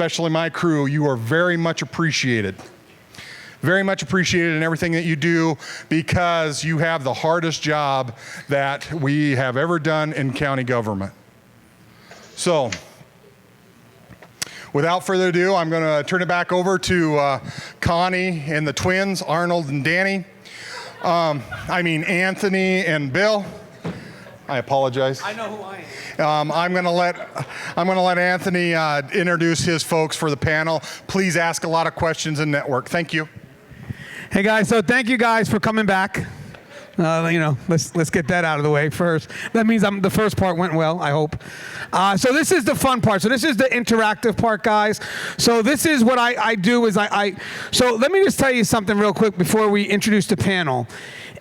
especially my crew, you are very much appreciated. Very much appreciated in everything that you do, because you have the hardest job that we have ever done in county government. So, without further ado, I'm going to turn it back over to Connie and the twins, Arnold and Danny. Anthony and Bill. I apologize. I know who I am. I'm going to let Anthony introduce his folks for the panel. Please ask a lot of questions and network. Thank you. Hey guys, so thank you guys for coming back. Let's get that out of the way first. That means the first part went well, I hope. So this is the fun part. So this is the interactive part, guys. So this is what I do is so let me just tell you something real quick before we introduce the panel.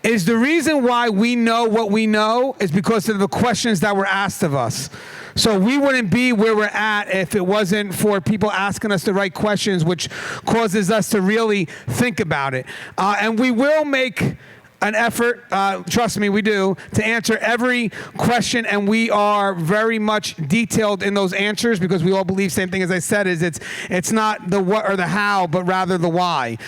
Is the reason why we know what we know is because of the questions that were asked of us. So we wouldn't be where we're at if it wasn't for people asking us the right questions, which causes us to really think about it. And we will make an effort, trust me, we do, to answer every question, and we are very much detailed in those answers because we all believe same thing as I said, is it's not the what or the how, but rather the why.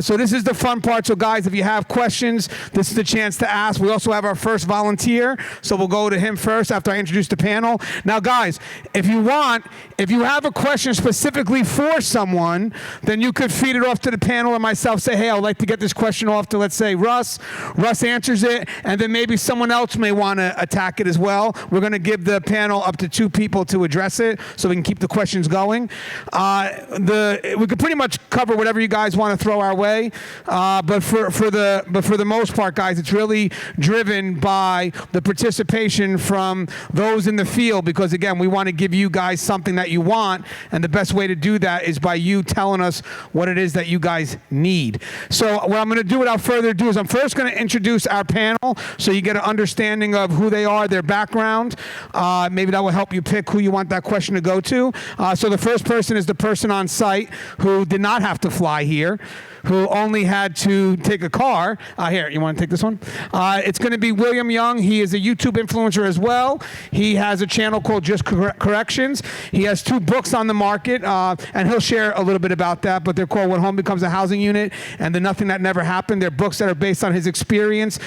So this is the fun part. So guys, if you have questions, this is the chance to ask. We also have our first volunteer, so we'll go to him first after I introduce the panel. Now guys, if you have a question specifically for someone, then you could feed it off to the panel or myself, say, hey, I'd like to get this question off to, let's say, Russ. Russ answers it, and then maybe someone else may want to attack it as well. We're going to give the panel up to 2 people to address it so we can keep the questions going. We could pretty much cover whatever you guys want to throw our way, but for the most part, guys, it's really driven by the participation from those in the field, because again, we want to give you guys something that you want, and the best way to do that is by you telling us what it is that you guys need. So what I'm going to do without further ado is I'm first going to introduce our panel so you get an understanding of who they are, their background. Maybe that will help you pick who you want that question to go to. So the first person is the person on site who did not have to fly here, who only had to take a car. Here, you want to take this one? It's going to be William Young. He is a YouTube influencer as well. He has a channel called Just Corrections. He has 2 books on the market, and he'll share a little bit about that, but they're called When Home Becomes a Housing Unit and The Nothing That Never Happened. They're books that are based on his experience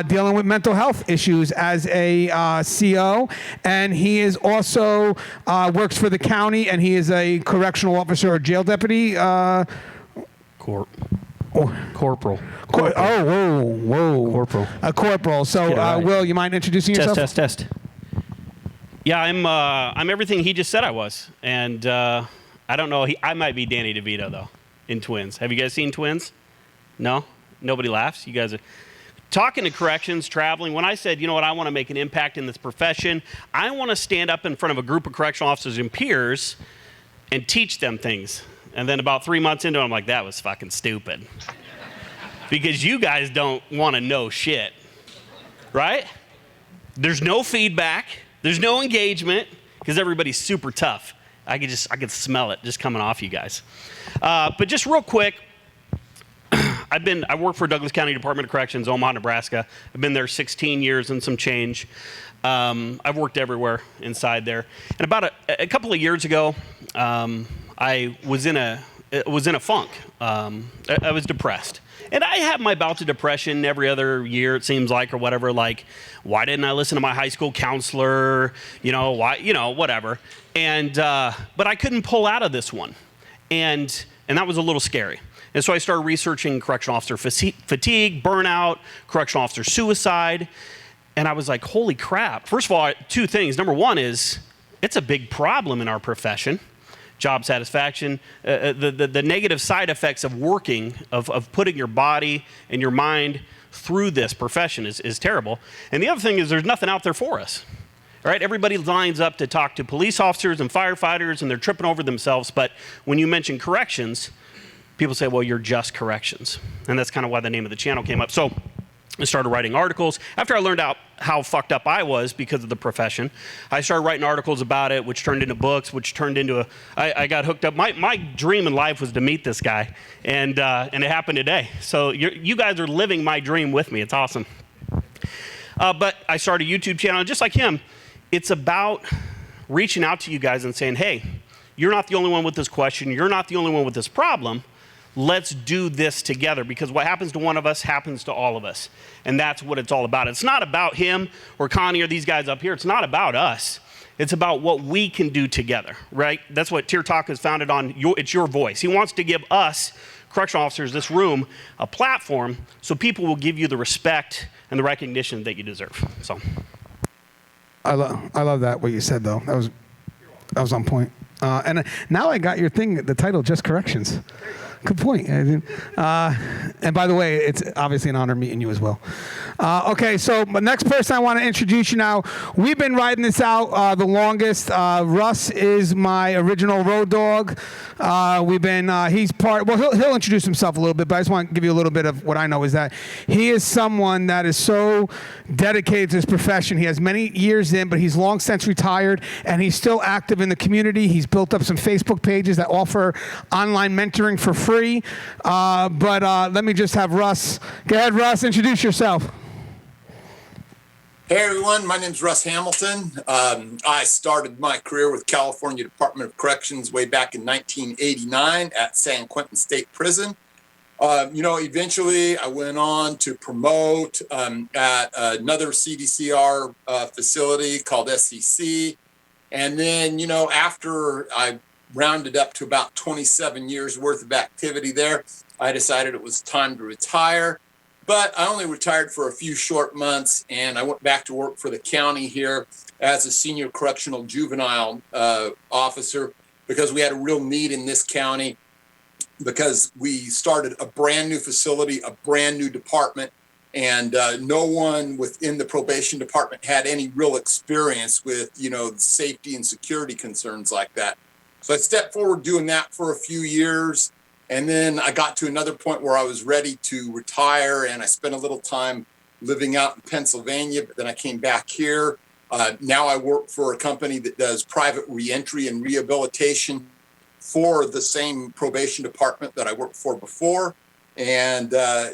dealing with mental health issues as a CO, and he is also works for the county, and he is a correctional officer or jail deputy. Corporal. Whoa. Corporal. A corporal. So, Will, you mind introducing yourself? Test. Yeah, I'm everything he just said I was. And I don't know. I might be Danny DeVito, though, in Twins. Have you guys seen Twins? No? Nobody laughs? You guys are talking to corrections, traveling. When I said, you know what, I want to make an impact in this profession, I want to stand up in front of a group of correctional officers and peers and teach them things. And then about 3 months into it, I'm like, that was fucking stupid. Because you guys don't want to know shit, right? There's no feedback. There's no engagement because everybody's super tough. I could smell it just coming off you guys. But just real quick, I work for Douglas County Department of Corrections, Omaha, Nebraska. I've been there 16 years and some change. I've worked everywhere inside there. And about a couple of years ago, I was in a funk. I was depressed. And I have my bouts of depression every other year, it seems like, or whatever. Like, why didn't I listen to my high school counselor? Whatever. And but I couldn't pull out of this one, and that was a little scary. And so I started researching correctional officer fatigue, burnout, correctional officer suicide, and I was like, holy crap! First of all, 2 things. Number one is it's a big problem in our profession. Job satisfaction, the negative side effects of working, of putting your body and your mind through this profession is terrible. And the other thing is there's nothing out there for us. All right, everybody lines up to talk to police officers and firefighters, and they're tripping over themselves. But when you mention corrections, people say, well, you're just corrections. And that's kind of why the name of the channel came up. So I started writing articles. After I learned out how fucked up I was because of the profession, I started writing articles about it, which turned into books, which turned into I got hooked up. My dream in life was to meet this guy, and it happened today. So you guys are living my dream with me. It's awesome. But I started a YouTube channel, just like him. It's about reaching out to you guys and saying, hey, you're not the only one with this question. You're not the only one with this problem. Let's do this together, because what happens to one of us happens to all of us. And that's what it's all about. It's not about him or Connie or these guys up here. It's not about us. It's about what we can do together, right? That's what Tier Talk is founded on. It's your voice. He wants to give us, correctional officers, this room, a platform so people will give you the respect and the recognition that you deserve. So, I love that, what you said, though. That was on point. And now I got your thing, the title, Just Corrections. Good point. And by the way, it's obviously an honor meeting you as well. Okay, so the next person I want to introduce you now. We've been riding this out the longest. Russ is my original road dog. He's part, well, he'll introduce himself a little bit, but I just want to give you a little bit of what I know is that he is someone that is so dedicated to his profession. He has many years in, but he's long since retired, and he's still active in the community. He's built up some Facebook pages that offer online mentoring for free. But let me just have Russ. Go ahead, Russ, introduce yourself. Hey everyone, my name is Russ Hamilton. I started my career with California Department of Corrections way back in 1989 at San Quentin State Prison. Eventually I went on to promote at another CDCR facility called SCC. And then, after I rounded up to about 27 years worth of activity there, I decided it was time to retire. But I only retired for a few short months, and I went back to work for the county here as a senior correctional juvenile officer, because we had a real need in this county, because we started a brand new facility, a brand new department, and no one within the probation department had any real experience with, safety and security concerns like that. So I stepped forward doing that for a few years. And then I got to another point where I was ready to retire, and I spent a little time living out in Pennsylvania, but then I came back here. Now I work for a company that does private reentry and rehabilitation for the same probation department that I worked for before. And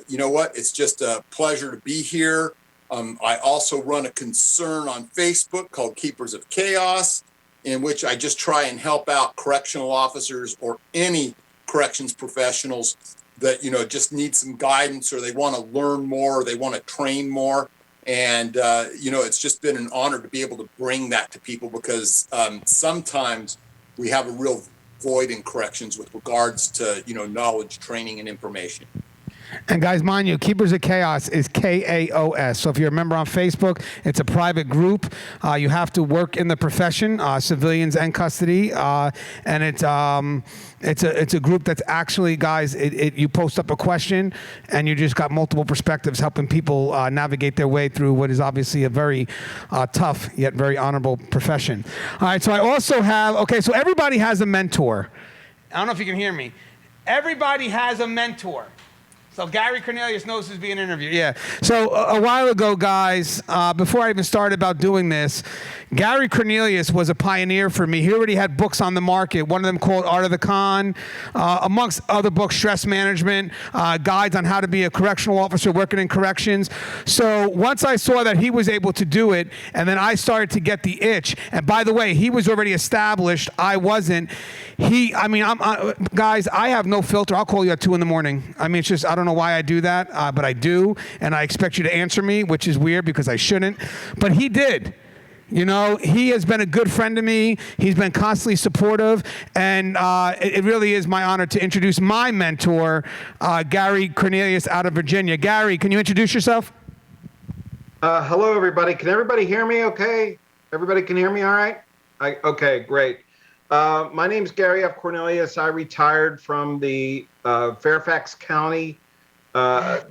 you know what? It's just a pleasure to be here. I also run a concern on Facebook called Keepers of Chaos, in which I just try and help out correctional officers or any corrections professionals that, just need some guidance, or they want to learn more, or they want to train more. And, it's just been an honor to be able to bring that to people, because sometimes we have a real void in corrections with regards to, knowledge, training, and information. And guys, mind you, Keepers of Chaos is KAOS. So if you're a member on Facebook, it's a private group. You have to work in the profession, civilians and custody, and it's a group that's actually, guys, you post up a question, and you just got multiple perspectives helping people navigate their way through what is obviously a very tough yet very honorable profession. All right, so I also have, so everybody has a mentor. I don't know if you can hear me. Everybody has a mentor. So Gary Cornelius knows who's being interviewed. Yeah. So a while ago, guys, before I even started about doing this, Gary Cornelius was a pioneer for me. He already had books on the market, one of them called Art of the Con, amongst other books, Stress Management, guides on how to be a correctional officer working in corrections. So once I saw that he was able to do it, and then I started to get the itch, and by the way, he was already established, I wasn't. Guys, I have no filter. I'll call you at 2 in the morning. It's just, I don't know why I do that, but I do, and I expect you to answer me, which is weird because I shouldn't, but he did. He has been a good friend to me. He's been constantly supportive, and it really is my honor to introduce my mentor, Gary Cornelius out of Virginia. Gary, can you introduce yourself? Hello, everybody. Can everybody hear me okay? Everybody can hear me all right? Okay, great. My name's Gary F. Cornelius. I retired from the Fairfax County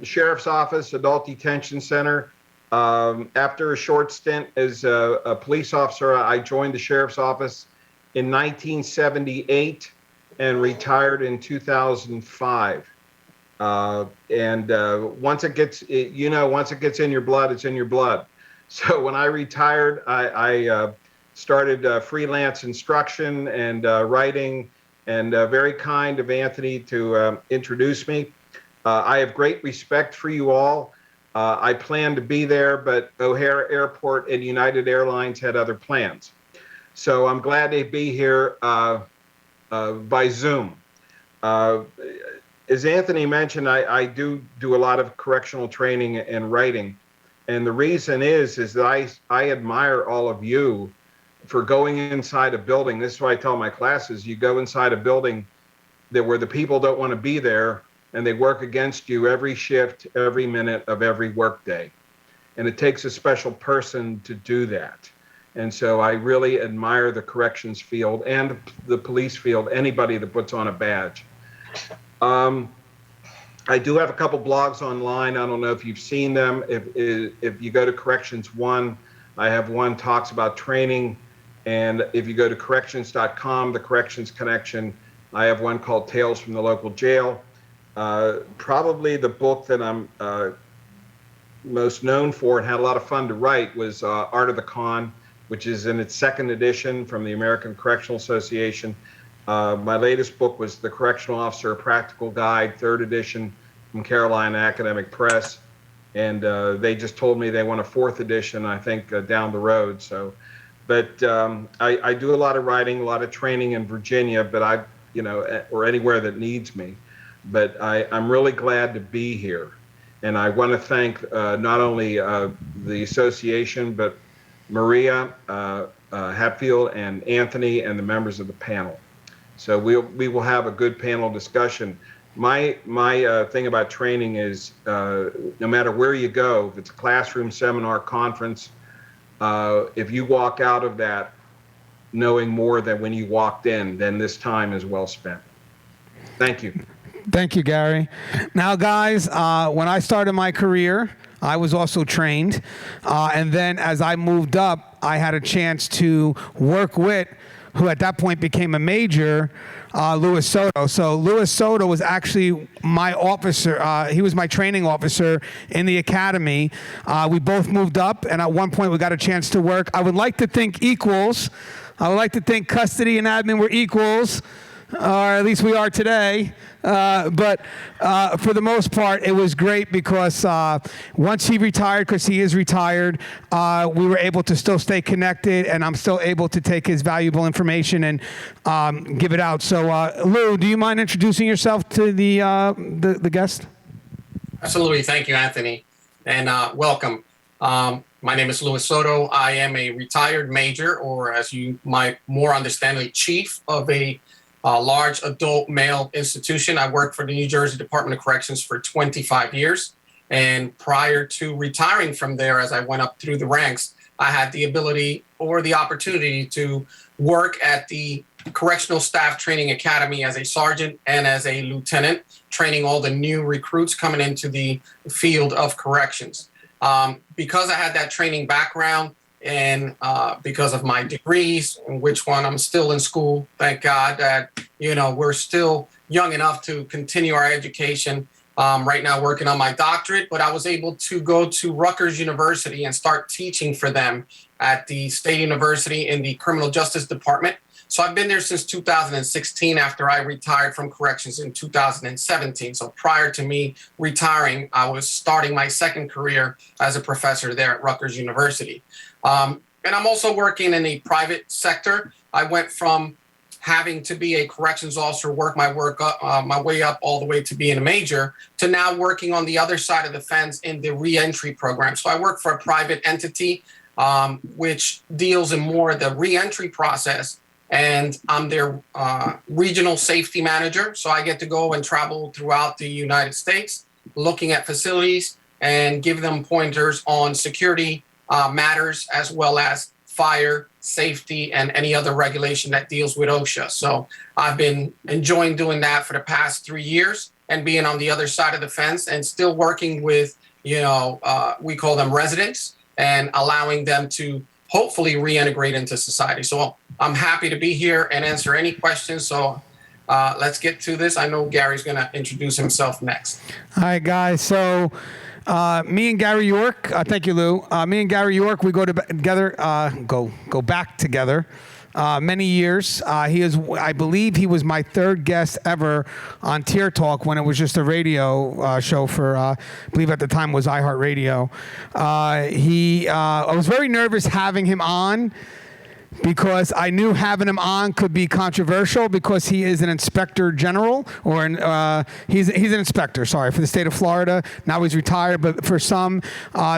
Sheriff's Office Adult Detention Center. After a short stint as a police officer, I joined the Sheriff's Office in 1978 and retired in 2005. And once it gets in your blood, it's in your blood. So when I retired, I started freelance instruction and writing, and very kind of Anthony to introduce me. I have great respect for you all. I planned to be there, but O'Hare Airport and United Airlines had other plans. So I'm glad to be here. by Zoom. As Anthony mentioned, I do a lot of correctional training and writing. And the reason is that I admire all of you for going inside a building. This is why I tell my classes, you go inside a building where the people don't want to be there, and they work against you every shift, every minute of every workday. And it takes a special person to do that. And so I really admire the corrections field and the police field, anybody that puts on a badge. I do have a couple blogs online. I don't know if you've seen them. If you go to Corrections One, I have one talks about training. And if you go to corrections.com, the Corrections Connection, I have one called Tales from the Local Jail. Probably the book that I'm most known for and had a lot of fun to write was Art of the Con, which is in its second edition from the American Correctional Association. My latest book was The Correctional Officer, A Practical Guide, third edition from Carolina Academic Press. And they just told me they want a fourth edition, I think, down the road. So, but I do a lot of writing, a lot of training in Virginia, but or anywhere that needs me. But I'm really glad to be here. And I want to thank not only the association, but Maria Hatfield and Anthony and the members of the panel. So we will have a good panel discussion. My thing about training is no matter where you go, if it's a classroom, seminar, conference, if you walk out of that knowing more than when you walked in, then this time is well spent. Thank you. Thank you, Gary. Now, guys, when I started my career, I was also trained. And then as I moved up, I had a chance to work with who at that point became a major, Luis Soto. So Luis Soto was actually my officer. He was my training officer in the academy. We both moved up, and at one point we got a chance to work. I would like to think equals. I would like to think custody and admin were equals, or at least we are today. But for the most part, it was great because once he retired, because he is retired, we were able to still stay connected, and I'm still able to take his valuable information and give it out. So, Lou, do you mind introducing yourself to the guest? Absolutely. Thank you, Anthony, and welcome. My name is Luis Soto. I am a retired major, or as you might more understand, a chief of a large adult male institution. I worked for the New Jersey Department of Corrections for 25 years. And prior to retiring from there, as I went up through the ranks, I had the ability or the opportunity to work at the Correctional Staff Training Academy as a sergeant and as a lieutenant, training all the new recruits coming into the field of corrections. Because I had that training background, and because of my degrees, in which one I'm still in school, thank God that, we're still young enough to continue our education. Right now working on my doctorate, but I was able to go to Rutgers University and start teaching for them at the State University in the Criminal Justice Department. So I've been there since 2016 after I retired from corrections in 2017. So prior to me retiring, I was starting my second career as a professor there at Rutgers University. And I'm also working in the private sector. I went from having to be a corrections officer, work my way up all the way to being a major, to now working on the other side of the fence in the reentry program. So I work for a private entity, which deals in more the reentry process. And I'm their regional safety manager. So I get to go and travel throughout the United States, looking at facilities and give them pointers on security matters, as well as fire, safety, and any other regulation that deals with OSHA. So I've been enjoying doing that for the past 3 years and being on the other side of the fence and still working with, we call them residents, and allowing them to hopefully reintegrate into society. So I'm happy to be here and answer any questions. So let's get to this. I know Gary's going to introduce himself next. All right, guys. So me and Gary York, thank you, Lou. Me and Gary York, we go back together many years. I believe he was my third guest ever on Tier Talk when it was just a radio show for, I believe at the time was iHeartRadio. I was very nervous having him on because I knew having him on could be controversial because he is an inspector general, or he's an inspector, sorry, for the state of Florida. Now he's retired, but for some,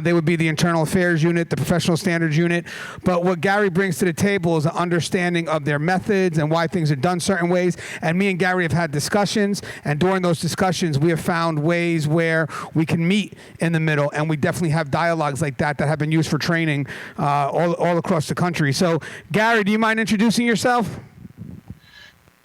they would be the internal affairs unit, the professional standards unit. But what Gary brings to the table is an understanding of their methods and why things are done certain ways. And me and Gary have had discussions, and during those discussions, we have found ways where we can meet in the middle, and we definitely have dialogues like that have been used for training all across the country. So, Gary, do you mind introducing yourself?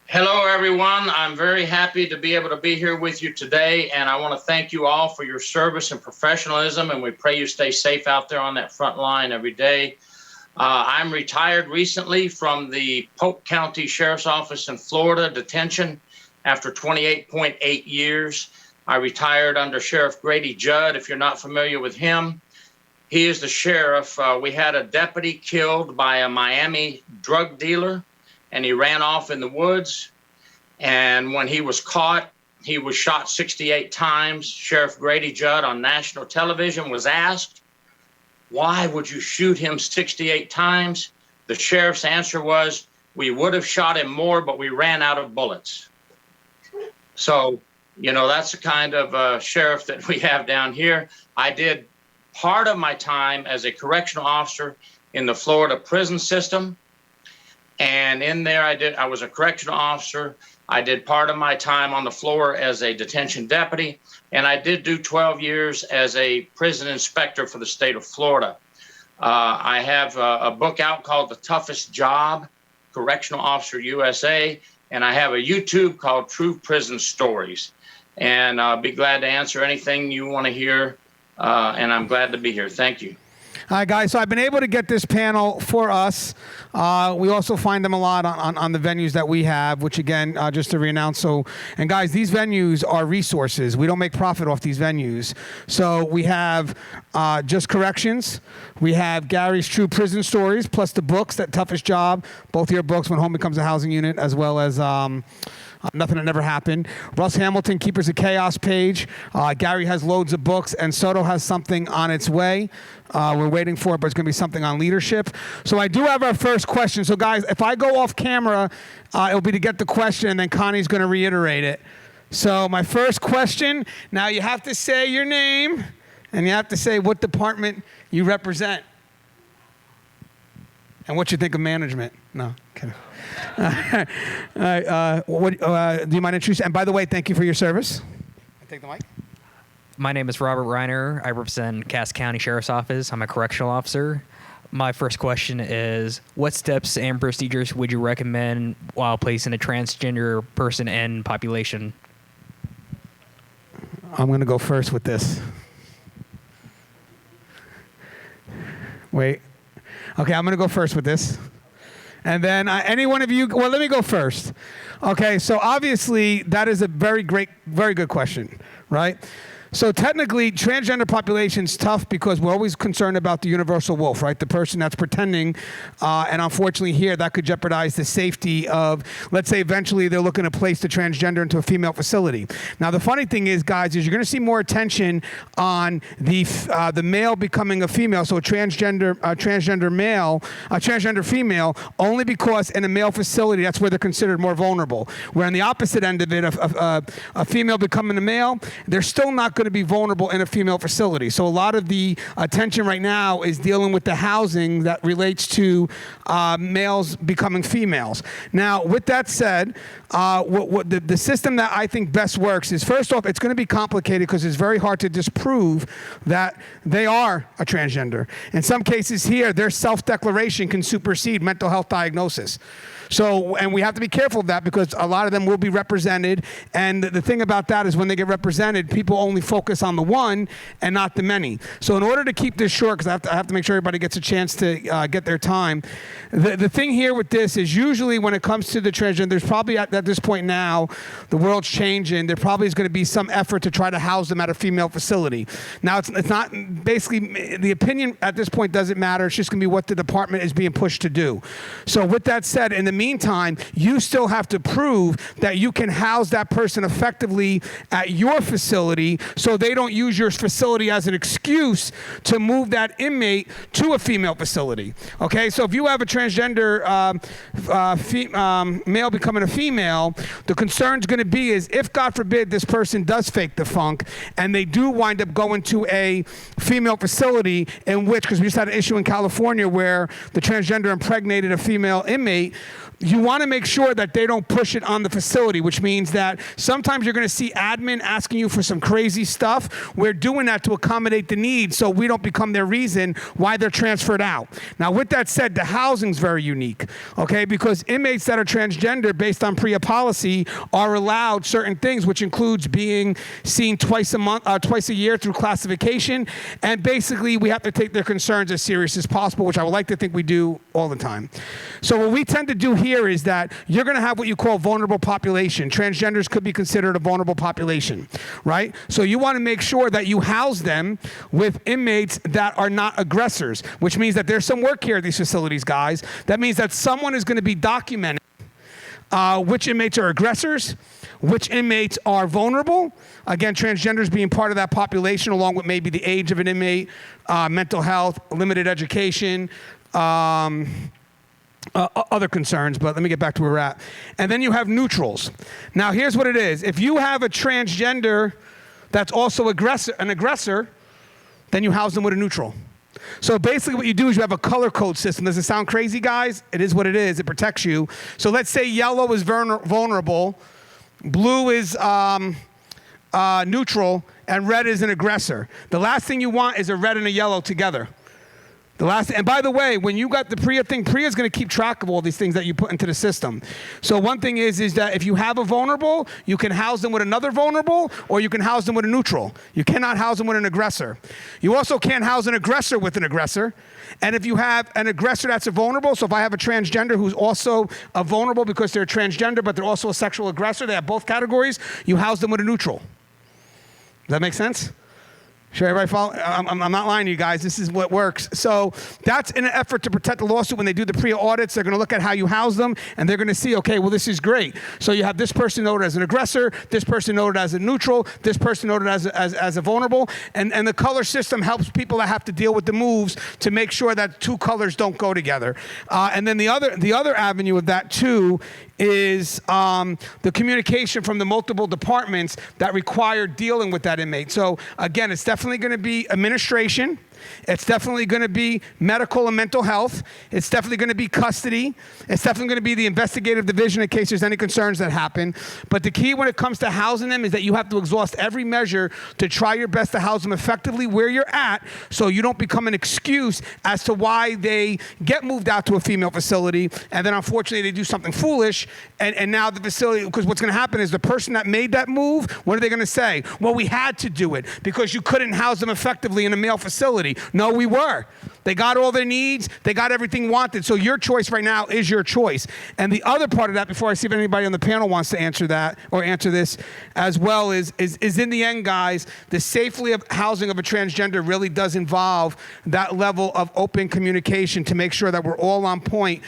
Hello, everyone. I'm very happy to be able to be here with you today, and I want to thank you all for your service and professionalism, and we pray you stay safe out there on that front line every day. I'm retired recently from the Polk County Sheriff's Office in Florida detention after 28.8 years. I retired under Sheriff Grady Judd, if you're not familiar with him. He is the sheriff. We had a deputy killed by a Miami drug dealer, and he ran off in the woods. And when he was caught, he was shot 68 times. Sheriff Grady Judd on national television was asked, "Why would you shoot him 68 times?" The sheriff's answer was, "We would have shot him more, but we ran out of bullets." So, that's the kind of sheriff that we have down here. I did part of my time as a correctional officer in the Florida prison system. And in there, I was a correctional officer. I did part of my time on the floor as a detention deputy. And I did do 12 years as a prison inspector for the state of Florida. I have a book out called The Toughest Job, Correctional Officer USA. And I have a YouTube called True Prison Stories. And I'll be glad to answer anything you want to hear. And I'm glad to be here. Thank you. All right, guys. So I've been able to get this panel for us. We also find them a lot on the venues that we have, which again, just to re-announce. And guys, these venues are resources. We don't make profit off these venues. So we have Just Corrections. We have Gary's True Prison Stories, plus the books, That Toughest Job, both your books, When Home Becomes a Housing Unit, as well as Nothing That Never Happened. Russ Hamilton, Keepers of Chaos page. Gary has loads of books, and Soto has something on its way. We're waiting for it, but it's going to be something on leadership. So I do have our first question. So guys, if I go off camera, it'll be to get the question, and then Connie's going to reiterate it. So my first question, now you have to say your name, and you have to say what department you represent. And what you think of management. No, kidding. Do you mind introducing? And by the way, thank you for your service. Take the mic. My name is Robert Reiner. I represent Cass County Sheriff's Office. I'm a correctional officer. My first question is, what steps and procedures would you recommend while placing a transgender person in population? I'm going to go first with this. Wait. Okay, I'm going to go first with this. And then any one of you, well, let me go first. Okay, so obviously that is a very good question, right? So technically, transgender population's tough because we're always concerned about the universal wolf, right? The person that's pretending, and unfortunately here, that could jeopardize the safety of, let's say eventually they're looking to place the transgender into a female facility. Now, the funny thing is, guys, is you're gonna see more attention on the male becoming a female, so a transgender male, a transgender female, only because in a male facility, that's where they're considered more vulnerable. Where on the opposite end of it, a female becoming a male, they're still not going to be vulnerable in a female facility. So a lot of the attention right now is dealing with the housing that relates to males becoming females. Now, with that said, what the system that I think best works is, first off, it's going to be complicated because it's very hard to disprove that they are a transgender. In some cases here, their self-declaration can supersede mental health diagnosis. So, and we have to be careful of that because a lot of them will be represented. And the thing about that is when they get represented, people only focus on the one and not the many. So in order to keep this short, because I have to make sure everybody gets a chance to get their time, the thing here with this is usually when it comes to the transgender, there's probably at this point now, the world's changing, there probably is going to be some effort to try to house them at a female facility. Now, it's not, basically, the opinion at this point doesn't matter. It's just going to be what the department is being pushed to do. So with that said, in the meantime, you still have to prove that you can house that person effectively at your facility so they don't use your facility as an excuse to move that inmate to a female facility. Okay, so if you have a transgender male becoming a female, the concern's going to be is if, God forbid, this person does fake the funk and they do wind up going to a female facility in which, because we just had an issue in California where the transgender impregnated a female inmate, you want to make sure that they don't push it on the facility, which means that sometimes you're going to see admin asking you for some crazy stuff. We're doing that to accommodate the needs so we don't become their reason why they're transferred out. Now, with that said, the housing's very unique, okay, because inmates that are transgender based on PREA policy are allowed certain things, which includes being seen twice a year through classification, and basically we have to take their concerns as serious as possible, which I would like to think we do all the time. So what we tend to do here is that you're going to have what you call vulnerable population. Transgenders could be considered a vulnerable population, right? So you want to make sure that you house them with inmates that are not aggressors, which means that there's some work here at these facilities, guys. That means that someone is going to be documenting which inmates are aggressors, which inmates are vulnerable. Again, transgenders being part of that population, along with maybe the age of an inmate, mental health, limited education, other concerns, but let me get back to where we're at. And then you have neutrals. Now, here's what it is. If you have a transgender that's also an aggressor, then you house them with a neutral. So basically what you do is you have a color code system. Does it sound crazy, guys? It is what it is. It protects you. So let's say yellow is vulnerable, blue is neutral, and red is an aggressor. The last thing you want is a red and a yellow together. And by the way, when you got the PREA thing, PREA is going to keep track of all these things that you put into the system. So one thing is that if you have a vulnerable, you can house them with another vulnerable, or you can house them with a neutral. You cannot house them with an aggressor. You also can't house an aggressor with an aggressor. And if you have an aggressor that's a vulnerable, so if I have a transgender who's also a vulnerable because they're transgender, but they're also a sexual aggressor, they have both categories, you house them with a neutral. Does that make sense? Sure, everybody follow? I'm not lying to you guys. This is what works. So that's in an effort to protect the lawsuit. When they do the PREA audits, they're going to look at how you house them, and they're going to see, okay, well, this is great. So you have this person noted as an aggressor, this person noted as a neutral, this person noted as a vulnerable, and the color system helps people that have to deal with the moves to make sure that two colors don't go together. And then the other avenue of that, too, is the communication from the multiple departments that require dealing with that inmate. So again, it's definitely going to be administration. It's definitely going to be medical and mental health. It's definitely going to be custody. It's definitely going to be the investigative division in case there's any concerns that happen. But the key when it comes to housing them is that you have to exhaust every measure to try your best to house them effectively where you're at so you don't become an excuse as to why they get moved out to a female facility and then unfortunately they do something foolish and now the facility, because what's going to happen is the person that made that move, what are they going to say? Well, we had to do it because you couldn't house them effectively in a male facility. No, we were. They got all their needs. They got everything wanted. So your choice right now is your choice. And the other part of that, before I see if anybody on the panel wants to answer that or answer this as well, is in the end, guys, the safely of housing of a transgender really does involve that level of open communication to make sure that we're all on point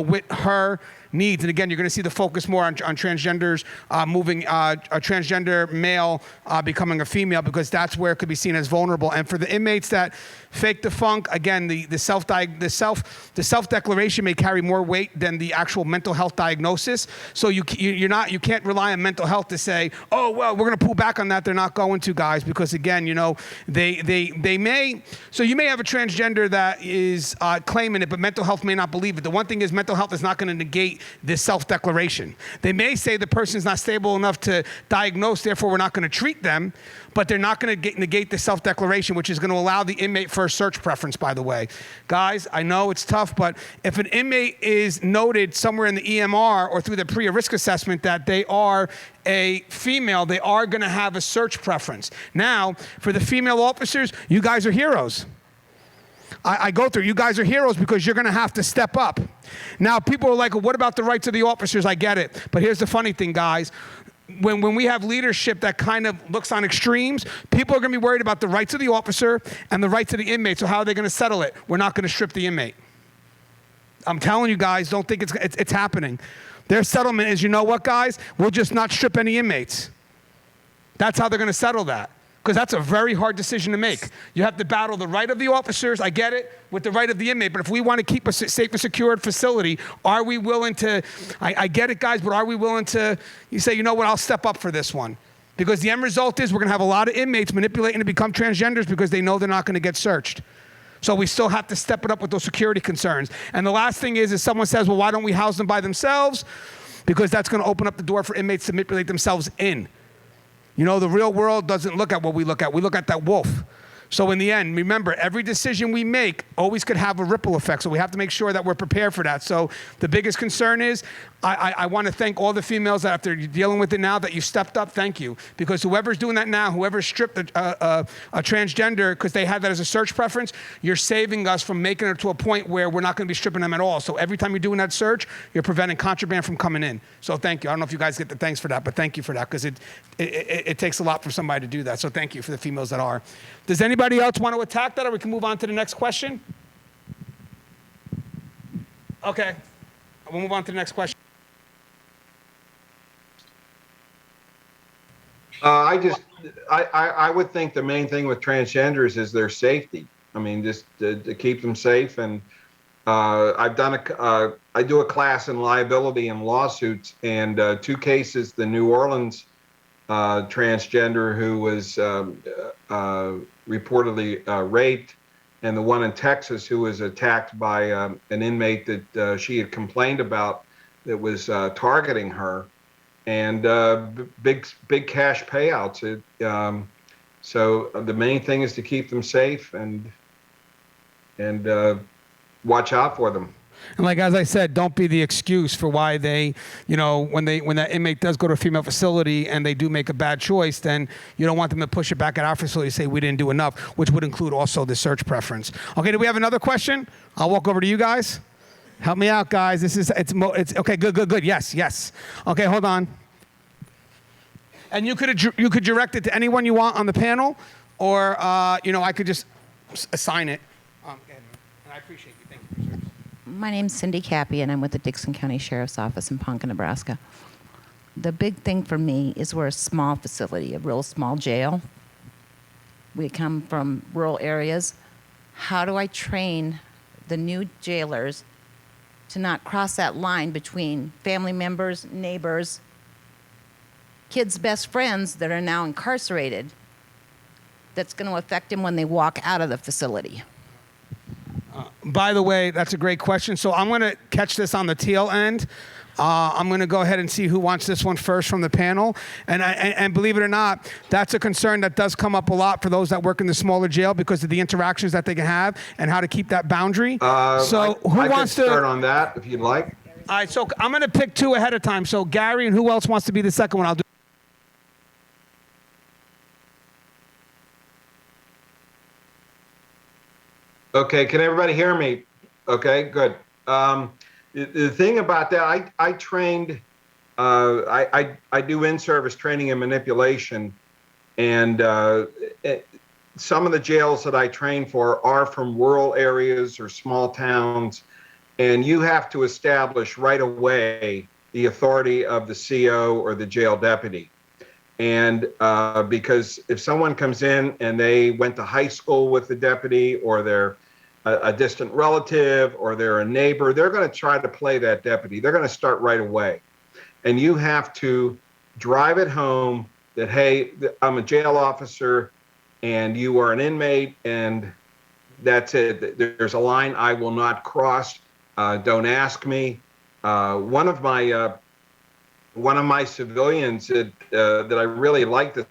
with her needs. And again, you're going to see the focus more on transgenders moving a transgender male becoming a female because that's where it could be seen as vulnerable. And for the inmates that fake the funk, again, the self-declaration may carry more weight than the actual mental health diagnosis. So you can't rely on mental health to say, oh well, we're going to pull back on that. They're not going to, guys, because again, they may. So you may have a transgender that is claiming it, but mental health may not believe it. The one thing is mental health is not going to negate this self-declaration. They may say the person's not stable enough to diagnose, therefore we're not going to treat them, but they're not going to negate the self-declaration, which is going to allow the inmate first search preference, by the way. Guys, I know it's tough, but if an inmate is noted somewhere in the EMR or through the PREA risk assessment that they are a female, they are going to have a search preference. Now, for the female officers, you guys are heroes. I go through, you guys are heroes because you're going to have to step up. Now, people are like, well, what about the rights of the officers? I get it. But here's the funny thing, guys. When we have leadership that kind of looks on extremes, people are going to be worried about the rights of the officer and the rights of the inmate. So how are they going to settle it? We're not going to strip the inmate. I'm telling you guys, don't think it's happening. Their settlement is, you know what, guys? We'll just not strip any inmates. That's how they're going to settle that. Because that's a very hard decision to make. You have to battle the right of the officers, I get it, with the right of the inmate. But if we want to keep a safe and secured facility, are we willing to, I get it, guys, but are we willing to, you say, you know what, I'll step up for this one. Because the end result is we're going to have a lot of inmates manipulating to become transgenders because they know they're not going to get searched. So we still have to step it up with those security concerns. And the last thing is someone says, well, why don't we house them by themselves? Because that's going to open up the door for inmates to manipulate themselves in. You know, the real world doesn't look at what we look at. We look at that wolf. So in the end, remember, every decision we make always could have a ripple effect. So we have to make sure that we're prepared for that. So the biggest concern is, I want to thank all the females that after you're dealing with it now that you stepped up, thank you. Because whoever's doing that now, whoever stripped a transgender because they had that as a search preference, you're saving us from making it to a point where we're not going to be stripping them at all. So every time you're doing that search, you're preventing contraband from coming in. So thank you. I don't know if you guys get the thanks for that, but thank you for that because it takes a lot for somebody to do that. So thank you for the females that are. Does anybody else want to attack that or we can move on to the next question? Okay. We'll move on to the next question. I would think the main thing with transgenders is their safety. I mean, just to keep them safe. And I do a class in liability and lawsuits, and 2 cases, the New Orleans transgender who was reportedly raped, and the one in Texas who was attacked by an inmate that she had complained about that was targeting her. And big cash payouts. So the main thing is to keep them safe and watch out for them. And like as I said, don't be the excuse for why they, you know, when that inmate does go to a female facility and they do make a bad choice, then you don't want them to push it back at our facility and say we didn't do enough, which would include also the search preference. Okay, do we have another question? I'll walk over to you guys. Help me out, guys. It's okay. Good. Yes. Okay, hold on. And you could direct it to anyone you want on the panel, or I could just assign it. And I appreciate you. Thank you for your service. My name's Cindy Cappy, and I'm with the Dixon County Sheriff's Office in Ponca, Nebraska. The big thing for me is we're a small facility, a real small jail. We come from rural areas. How do I train the new jailers to not cross that line between family members, neighbors, kids' best friends that are now incarcerated that's going to affect them when they walk out of the facility? By the way, that's a great question. So I'm going to catch this on the tail end. I'm going to go ahead and see who wants this one first from the panel. And believe it or not, that's a concern that does come up a lot for those that work in the smaller jail because of the interactions that they can have and how to keep that boundary. So who wants to start on that if you'd like? All right, so I'm going to pick 2 ahead of time. So Gary, and who else wants to be the second one? I'll do. Okay, can everybody hear me? Okay, good. The thing about that, I trained, I do in-service training and manipulation, and some of the jails that I train for are from rural areas or small towns, and you have to establish right away the authority of the CO or the jail deputy. And because if someone comes in and they went to high school with the deputy, or they're a distant relative, or they're a neighbor, they're going to try to play that deputy. They're going to start right away. And you have to drive it home that, hey, I'm a jail officer and you are an inmate, and that's it. There's a line I will not cross. Don't ask me. One of my civilians that I really liked, the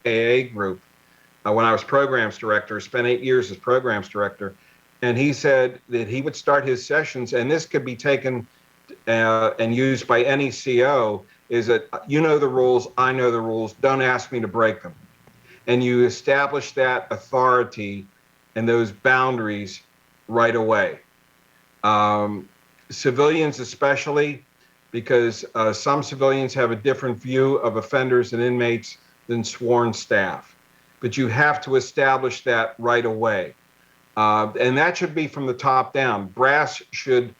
AA group, when I was programs director, spent 8 years as programs director, and he said that he would start his sessions, and this could be taken and used by any CO, is that you know the rules, I know the rules, don't ask me to break them. And you establish that authority and those boundaries right away. Civilians especially, because some civilians have a different view of offenders and inmates than sworn staff. But you have to establish that right away. And that should be from the top down. Brass should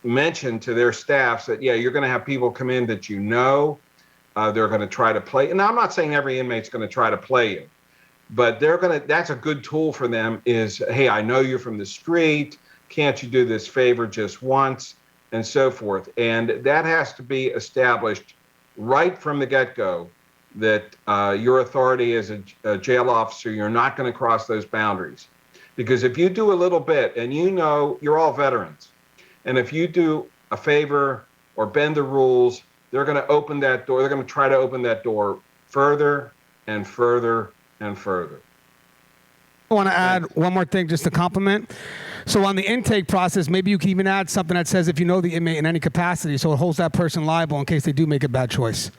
mention to their staffs that, yeah, you're going to have people come in that you know, they're going to try to play. And I'm not saying every inmate's going to try to play you, but that's a good tool for them is, hey, I know you're from the street. Can't you do this favor just once? And so forth. And that has to be established right from the get-go that your authority as a jail officer, you're not going to cross those boundaries. Because if you do a little bit, and you know you're all veterans, and if you do a favor or bend the rules, they're going to open that door. They're going to try to open that door further and further and further. I want to add one more thing just to compliment. So on the intake process, maybe you can even add something that says if you know the inmate in any capacity, so it holds that person liable in case they do make a bad choice.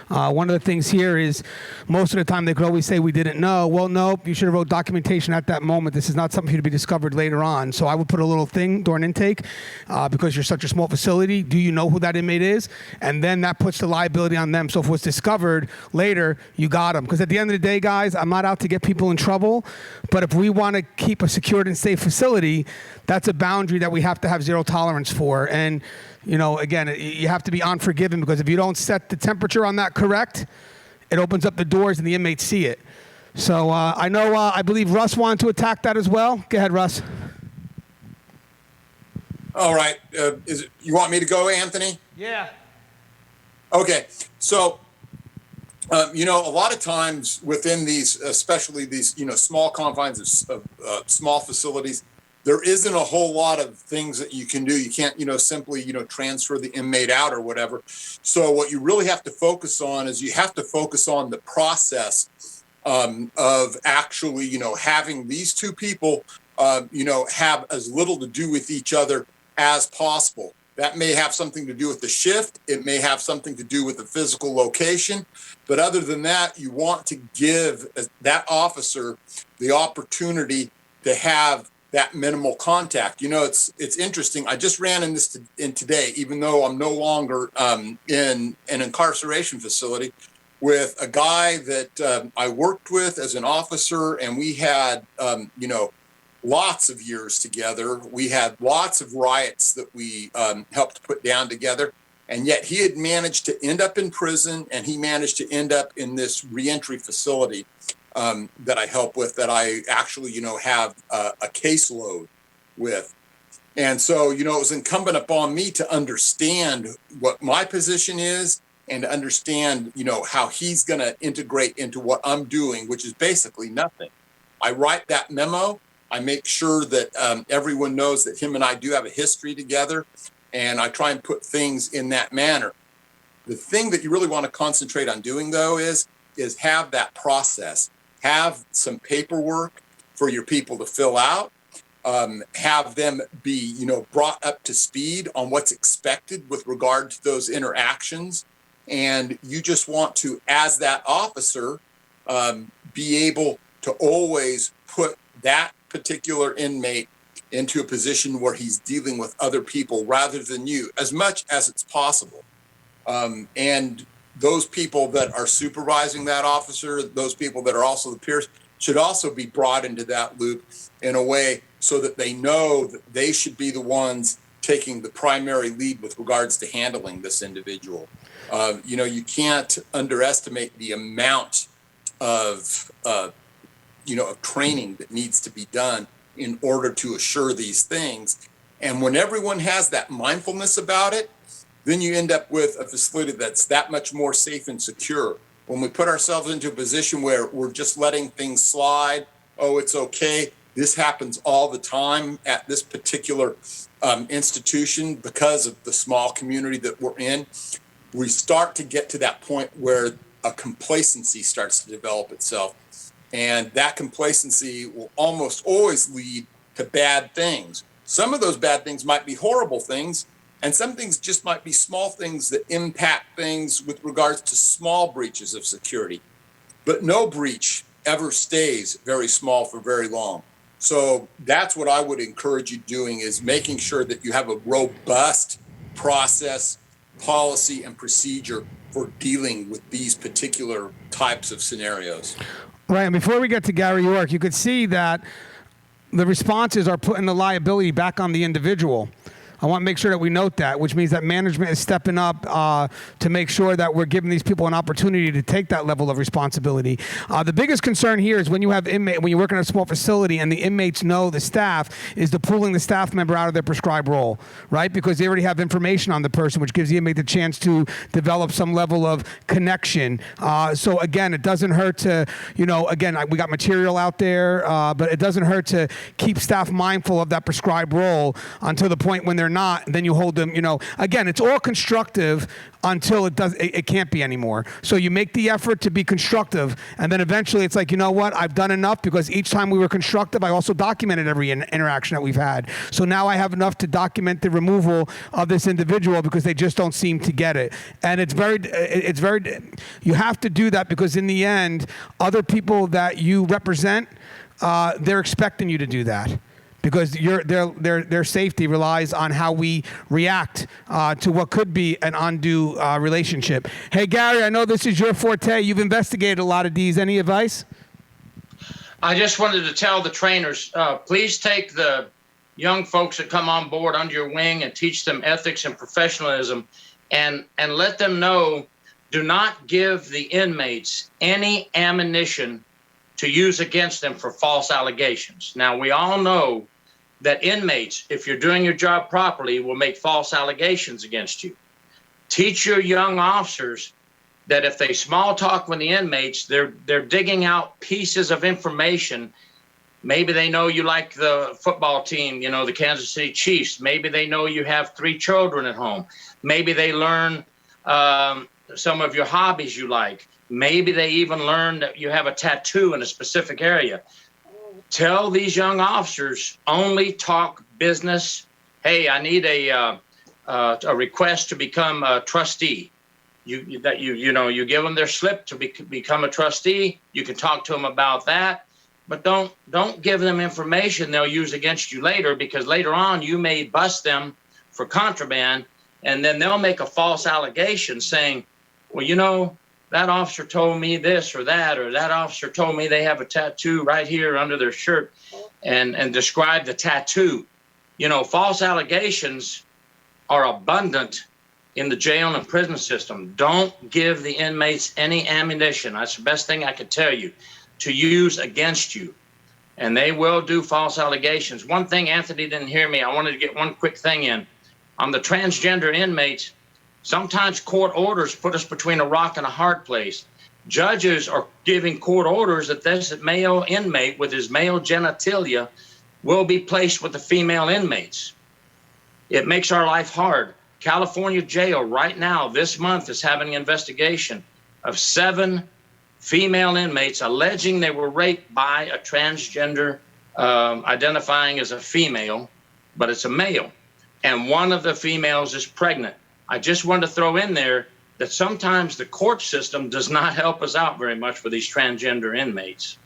One of the things here is most of the time they could always say we didn't know. Well, nope, you should have wrote documentation at that moment. This is not something for you to be discovered later on. So I would put a little thing during intake because you're such a small facility. Do you know who that inmate is? And then that puts the liability on them. So if it was discovered later, you got them. Because at the end of the day, guys, I'm not out to get people in trouble. But if we want to keep a secured and safe facility, that's a boundary that we have to have zero tolerance for. And you know, again, you have to be unforgiving because if you don't set the temperature on that correct, it opens up the doors and the inmates see it. So I believe Russ wanted to attack that as well. Go ahead, Russ. All right. You want me to go, Anthony? Yeah. Okay. So, you know, a lot of times within these, especially these, you know, small confines of small facilities, there isn't a whole lot of things that you can do. You can't, you know, simply, you know, transfer the inmate out or whatever. So what you really have to focus on is you have to focus on the process of actually, you know, having these two people, you know, have as little to do with each other as possible. That may have something to do with the shift. It may have something to do with the physical location. But other than that, you want to give that officer the opportunity to have that minimal contact. You know, it's interesting. I just ran in this in today, even though I'm no longer in an incarceration facility, with a guy that I worked with as an officer, and we had, you know, lots of years together. We had lots of riots that we helped put down together, and yet he had managed to end up in prison, and he managed to end up in this reentry facility that I help with, that I actually, you know, have a caseload with. And so, you know, it was incumbent upon me to understand what my position is and to understand, you know, how he's going to integrate into what I'm doing, which is basically nothing. I write that memo. I make sure that everyone knows that him and I do have a history together, and I try and put things in that manner. The thing that you really want to concentrate on doing, though, is have that process. Have some paperwork for your people to fill out. Have them be, you know, brought up to speed on what's expected with regard to those interactions. And you just want to, as that officer, be able to always put that particular inmate into a position where he's dealing with other people rather than you, as much as it's possible. And those people that are supervising that officer, those people that are also the peers, should also be brought into that loop in a way so that they know that they should be the ones taking the primary lead with regards to handling this individual. You know, you can't underestimate the amount of, you know, of training that needs to be done in order to assure these things. And when everyone has that mindfulness about it, then you end up with a facility that's that much more safe and secure. When we put ourselves into a position where we're just letting things slide, oh, it's okay, this happens all the time at this particular institution because of the small community that we're in, we start to get to that point where a complacency starts to develop itself. And that complacency will almost always lead to bad things. Some of those bad things might be horrible things, and some things just might be small things that impact things with regards to small breaches of security. But no breach ever stays very small for very long. So that's what I would encourage you doing, is making sure that you have a robust process, policy, and procedure for dealing with these particular types of scenarios. Right, and before we get to Gary York, you could see that the responses are putting the liability back on the individual. I want to make sure that we note that, which means that management is stepping up to make sure that we're giving these people an opportunity to take that level of responsibility. The biggest concern here is when you work in a small facility and the inmates know the staff, is the pulling the staff member out of their prescribed role, right? Because they already have information on the person, which gives the inmate the chance to develop some level of connection. So again, it doesn't hurt to, we got material out there, but it doesn't hurt to keep staff mindful of that prescribed role until the point when they're not, then you hold them, again, it's all constructive until it can't be anymore. So you make the effort to be constructive, and then eventually it's like, you know what, I've done enough, because each time we were constructive, I also documented every interaction that we've had. So now I have enough to document the removal of this individual because they just don't seem to get it. And it's very, you have to do that, because in the end, other people that you represent, they're expecting you to do that. Because their safety relies on how we react to what could be an undue relationship. Hey, Gary, I know this is your forte. You've investigated a lot of these. Any advice? I just wanted to tell the trainers, please take the young folks that come on board under your wing and teach them ethics and professionalism, and let them know, do not give the inmates any ammunition to use against them for false allegations. Now, we all know that inmates, if you're doing your job properly, will make false allegations against you. Teach your young officers that if they small talk with the inmates, they're digging out pieces of information. Maybe they know you like the football team, the Kansas City Chiefs. Maybe they know you have 3 children at home. Maybe they learn some of your hobbies you like. Maybe they even learn that you have a tattoo in a specific area. Tell these young officers, only talk business. Hey, I need a request to become a trustee. You give them their slip to become a trustee. You can talk to them about that, but don't give them information they'll use against you later, because later on you may bust them for contraband, and then they'll make a false allegation saying, well, that officer told me this or that officer told me they have a tattoo right here under their shirt, and describe the tattoo. False allegations are abundant in the jail and prison system. Don't give the inmates any ammunition. That's the best thing I could tell you, to use against you. And they will do false allegations. One thing, Anthony didn't hear me. I wanted to get one quick thing in. On the transgender inmates, sometimes court orders put us between a rock and a hard place. Judges are giving court orders that this male inmate with his male genitalia will be placed with the female inmates. It makes our life hard. California jail right now, this month, is having an investigation of 7 female inmates alleging they were raped by a transgender identifying as a female, but it's a male. And one of the females is pregnant. I just wanted to throw in there that sometimes the court system does not help us out very much for these transgender inmates.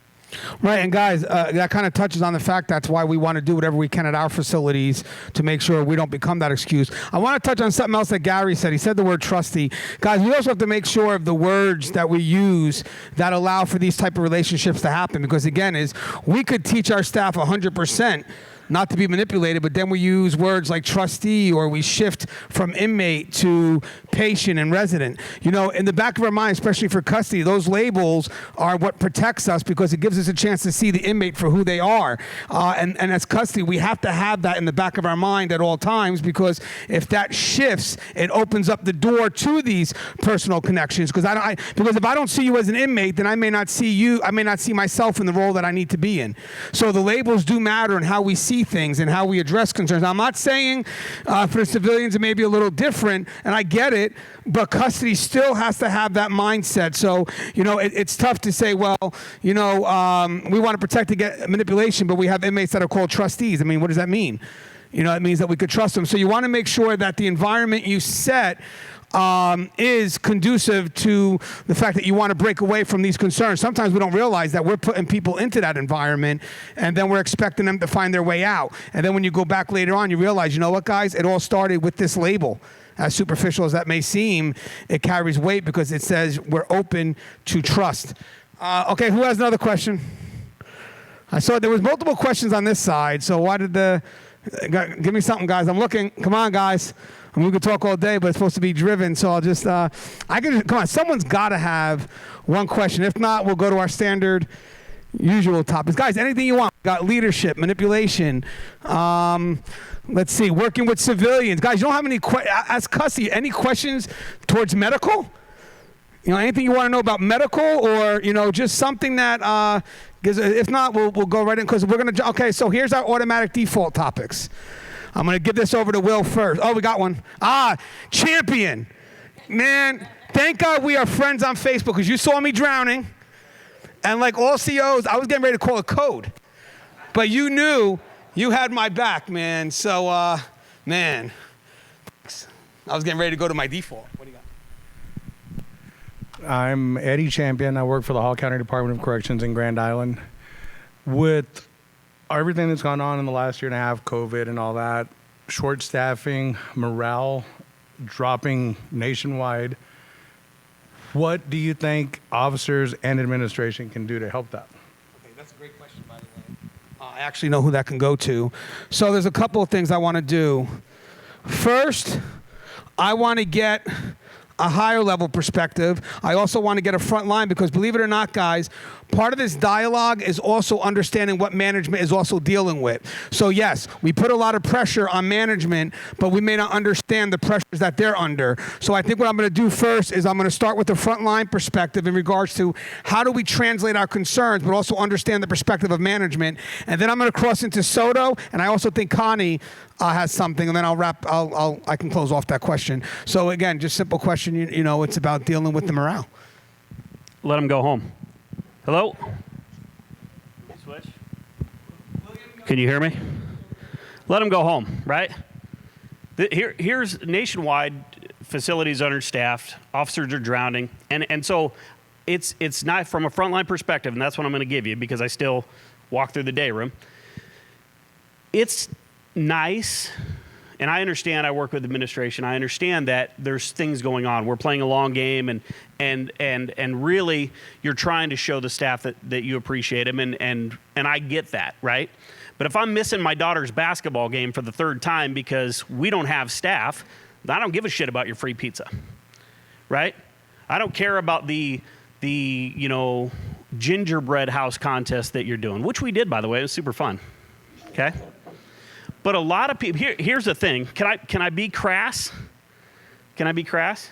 Right, and guys, that kind of touches on the fact that's why we want to do whatever we can at our facilities to make sure we don't become that excuse. I want to touch on something else that Gary said. He said the word trustee. Guys, we also have to make sure of the words that we use that allow for these type of relationships to happen, because again, we could teach our staff 100% not to be manipulated, but then we use words like trustee, or we shift from inmate to patient and resident. In the back of our mind, especially for custody, those labels are what protects us, because it gives us a chance to see the inmate for who they are. And as custody, we have to have that in the back of our mind at all times, because if that shifts, it opens up the door to these personal connections. Because if I don't see you as an inmate, then I may not see you. I may not see myself in the role that I need to be in. So the labels do matter in how we see things and how we address concerns. I'm not saying for the civilians it may be a little different, and I get it, but custody still has to have that mindset. So, it's tough to say, well, we want to protect against manipulation, but we have inmates that are called trustees. I mean, what does that mean? It means that we could trust them. So you want to make sure that the environment you set is conducive to the fact that you want to break away from these concerns. Sometimes we don't realize that we're putting people into that environment, and then we're expecting them to find their way out. And then when you go back later on, you realize, you know what, guys? It all started with this label. As superficial as that may seem, it carries weight because it says we're open to trust. Okay, who has another question? I saw there was multiple questions on this side, so why did give me something, guys. I'm looking. Come on, guys. I mean, we could talk all day, but it's supposed to be driven, so I'll just, come on, someone's got to have one question. If not, we'll go to our standard usual topics. Guys, anything you want. We got leadership, manipulation, let's see, working with civilians. Guys, you don't have any ask Cussy, any questions towards medical? You know, anything you want to know about medical, or, you know, just something that, if not, we'll go right in, because we're going to, okay, so here's our automatic default topics. I'm going to give this over to Will first. Oh, we got one. Champion. Man, thank God we are friends on Facebook, because you saw me drowning. And like all COs, I was getting ready to call a code. But you knew you had my back, man. So, man, I was getting ready to go to my default. What do you got? I'm Eddie Champion. I work for the Hall County Department of Corrections in Grand Island. With everything that's gone on in the last year and a half, COVID and all that, short staffing, morale dropping nationwide, what do you think officers and administration can do to help that? Okay, that's a great question, by the way. I actually know who that can go to. So there's a couple of things I want to do. First, I want to get a higher level perspective. I also want to get a front line, because believe it or not, guys, part of this dialogue is also understanding what management is also dealing with. So yes, we put a lot of pressure on management, but we may not understand the pressures that they're under. So I think what I'm going to do first is I'm going to start with the front line perspective in regards to how do we translate our concerns, but also understand the perspective of management. And then I'm going to cross into Soto, and I also think Connie has something, and then I'll wrap. I can close off that question. So again, just simple question. You know, it's about dealing with the morale. Let them go home. Hello? Switch. Can you hear me? Let them go home, right? Here's nationwide, facilities understaffed, officers are drowning, and so it's not from a frontline perspective, and that's what I'm going to give you, because I still walk through the day room. It's nice, and I understand, I work with administration, I understand that there's things going on. We're playing a long game, and really you're trying to show the staff that you appreciate them, and I get that, right? But if I'm missing my daughter's basketball game for the third time because we don't have staff, I don't give a shit about your free pizza, right? I don't care about the gingerbread house contest that you're doing, which we did, by the way. It was super fun, okay? But a lot of people, here's the thing. Can I be crass? Can I be crass?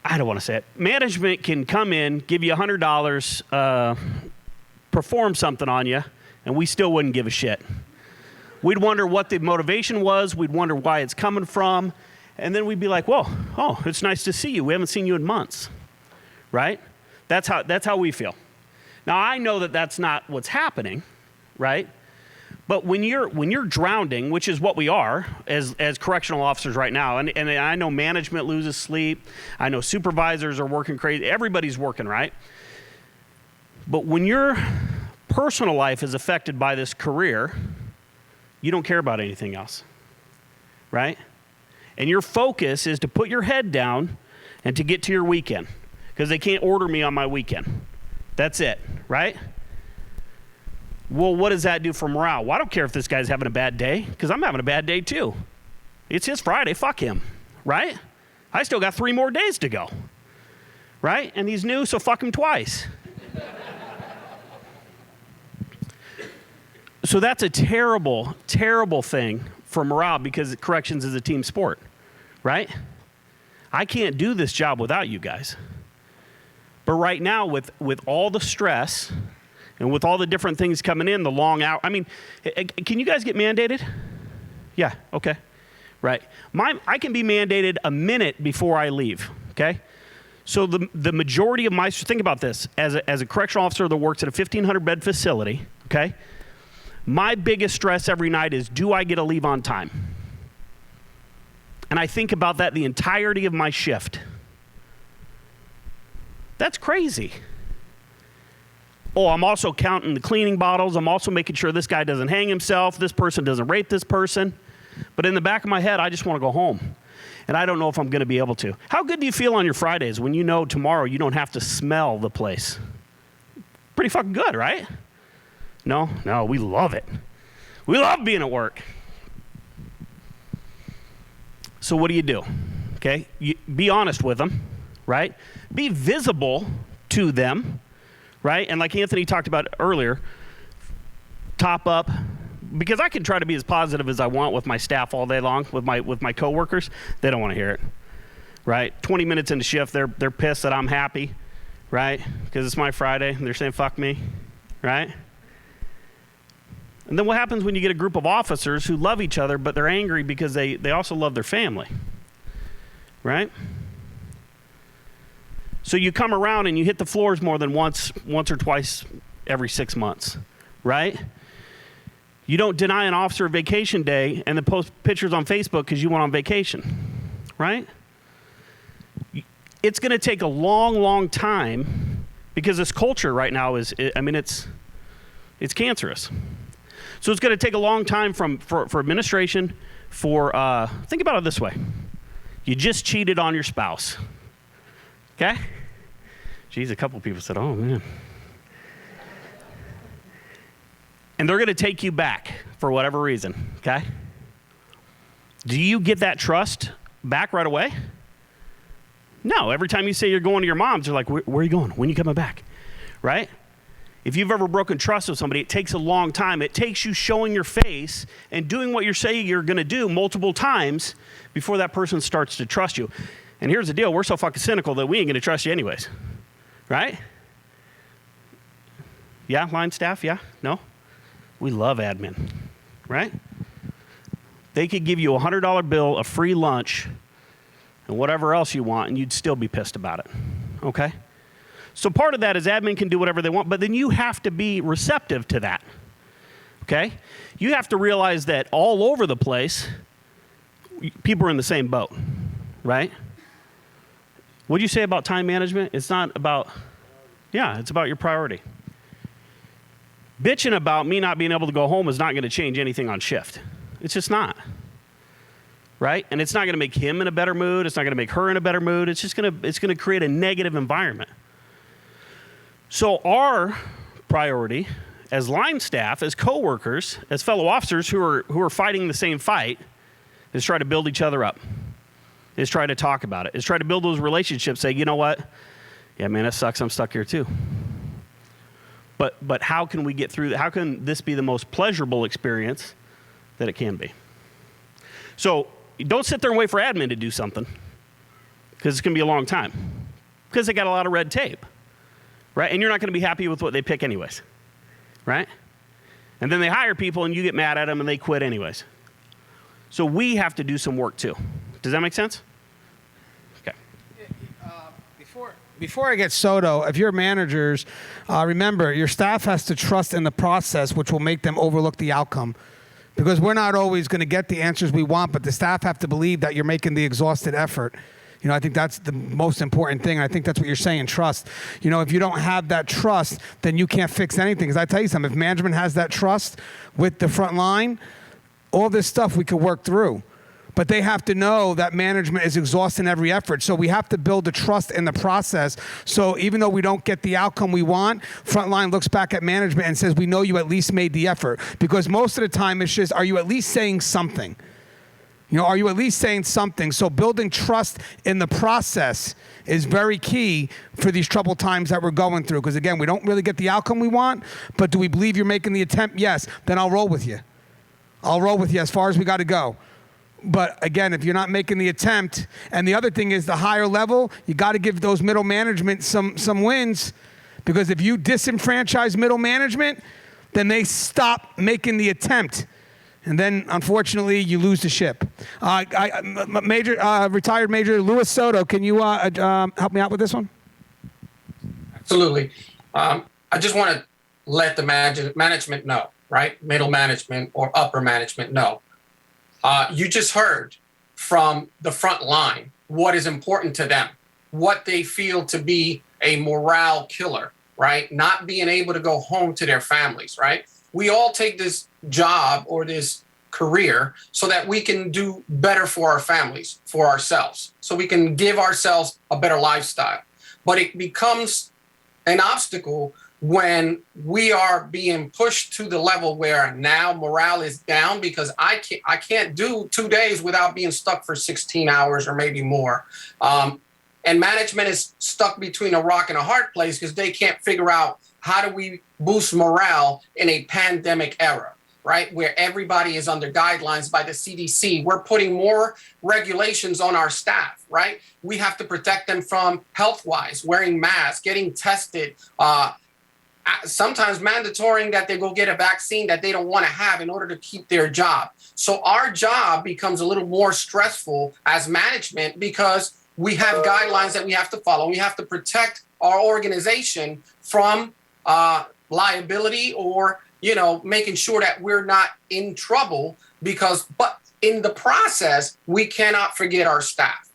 I don't want to say it. Management can come in, give you $100, perform something on you, and we still wouldn't give a shit. We'd wonder what the motivation was. We'd wonder why it's coming from. And then we'd be like, whoa, oh, it's nice to see you. We haven't seen you in months, right? That's how we feel. Now, I know that that's not what's happening, right? But when you're drowning, which is what we are as correctional officers right now, and I know management loses sleep, I know supervisors are working crazy, everybody's working, right? But when your personal life is affected by this career, you don't care about anything else, right? And your focus is to put your head down and to get to your weekend, because they can't order me on my weekend. That's it, right? Well, what does that do for morale? Well, I don't care if this guy's having a bad day, because I'm having a bad day too. It's his Friday, fuck him, right? I still got 3 more days to go, right? And he's new, so fuck him twice. So that's a terrible, terrible thing for morale, because corrections is a team sport, right? I can't do this job without you guys. But right now, with all the stress and with all the different things coming in, the long hour, I mean, can you guys get mandated? Yeah, okay, right. I can be mandated a minute before I leave, okay? So the majority of my, think about this, as a correctional officer that works at a 1,500-bed facility, okay? My biggest stress every night is, do I get to leave on time? And I think about that the entirety of my shift. That's crazy. Oh, I'm also counting the cleaning bottles. I'm also making sure this guy doesn't hang himself, this person doesn't rape this person. But in the back of my head, I just want to go home. And I don't know if I'm going to be able to. How good do you feel on your Fridays when you know tomorrow you don't have to smell the place? pretty fucking good, right? No, we love it. We love being at work. So what do? Okay, be honest with them, right? Be visible to them, right? And like Anthony talked about earlier, top up, because I can try to be as positive as I want with my staff all day long, with my coworkers. They don't want to hear it, right? 20 minutes into shift, they're pissed that I'm happy, right? Because it's my Friday, and they're saying fuck me, right? And then what happens when you get a group of officers who love each other, but they're angry because they also love their family, right? So you come around and you hit the floors more than once or twice every 6 months, right? You don't deny an officer a vacation day and then post pictures on Facebook because you went on vacation, right? It's going to take a long, long time because this culture right now it's cancerous. So it's going to take a long time for administration, think about it this way. You just cheated on your spouse. Okay? Geez, a couple people said, oh, man. And they're going to take you back for whatever reason, okay? Do you get that trust back right away? No. Every time you say you're going to your mom's, they're like, where are you going? When are you coming back? Right? If you've ever broken trust with somebody, it takes a long time. It takes you showing your face and doing what you're saying you're going to do multiple times before that person starts to trust you. And here's the deal. We're so fucking cynical that we ain't going to trust you anyways. Right? Yeah, line staff? Yeah? No? We love admin. Right? They could give you a $100 bill, a free lunch, and whatever else you want, and you'd still be pissed about it. Okay? So part of that is admin can do whatever they want, but then you have to be receptive to that, okay? You have to realize that all over the place, people are in the same boat, right? What do you say about time management? It's not about, it's about your priority. Bitching about me not being able to go home is not going to change anything on shift. It's just not, right? And it's not going to make him in a better mood. It's not going to make her in a better mood. It's just going to create a negative environment. So our priority as line staff, as coworkers, as fellow officers who are fighting the same fight is try to build each other up, is try to talk about it, is try to build those relationships, say, you know what? Yeah, man, it sucks. I'm stuck here too. But how can we get through that? How can this be the most pleasurable experience that it can be? So don't sit there and wait for admin to do something because it's going to be a long time because they got a lot of red tape. Right? And you're not going to be happy with what they pick anyways. Right? And then they hire people and you get mad at them and they quit anyways. So we have to do some work too. Does that make sense? Okay. Before I get Soto, if you're managers, remember your staff has to trust in the process, which will make them overlook the outcome. Because we're not always going to get the answers we want, but the staff have to believe that you're making the exhausted effort. You know, I think that's the most important thing. I think that's what you're saying, trust. You know, if you don't have that trust, then you can't fix anything. Because I tell you something, if management has that trust with the front line, all this stuff we could work through. But they have to know that management is exhausting every effort. So we have to build the trust in the process. So even though we don't get the outcome we want, frontline looks back at management and says, we know you at least made the effort. Because most of the time it's just, are you at least saying something? You know, are you at least saying something? So building trust in the process is very key for these troubled times that we're going through. Because again, we don't really get the outcome we want, but do we believe you're making the attempt? Yes, then I'll roll with you. I'll roll with you as far as we got to go. But again, if you're not making the attempt, and the other thing is the higher level, you got to give those middle management some wins. Because if you disenfranchise middle management, then they stop making the attempt. And then, unfortunately, you lose the ship. Retired Major Luis Soto, can you help me out with this one? Absolutely. I just want to let the management know, right? Middle management or upper management know. You just heard from the front line what is important to them, what they feel to be a morale killer, right? Not being able to go home to their families, right? We all take this job or this career so that we can do better for our families, for ourselves, so we can give ourselves a better lifestyle. But it becomes an obstacle when we are being pushed to the level where now morale is down because I can't do 2 days without being stuck for 16 hours or maybe more. And management is stuck between a rock and a hard place because they can't figure out how do we boost morale in a pandemic era, right? Where everybody is under guidelines by the CDC. We're putting more regulations on our staff, right? We have to protect them from health-wise, wearing masks, getting tested, sometimes mandatoring that they go get a vaccine that they don't want to have in order to keep their job. So our job becomes a little more stressful as management because we have guidelines that we have to follow. We have to protect our organization from liability or, making sure that we're not in trouble but in the process, we cannot forget our staff,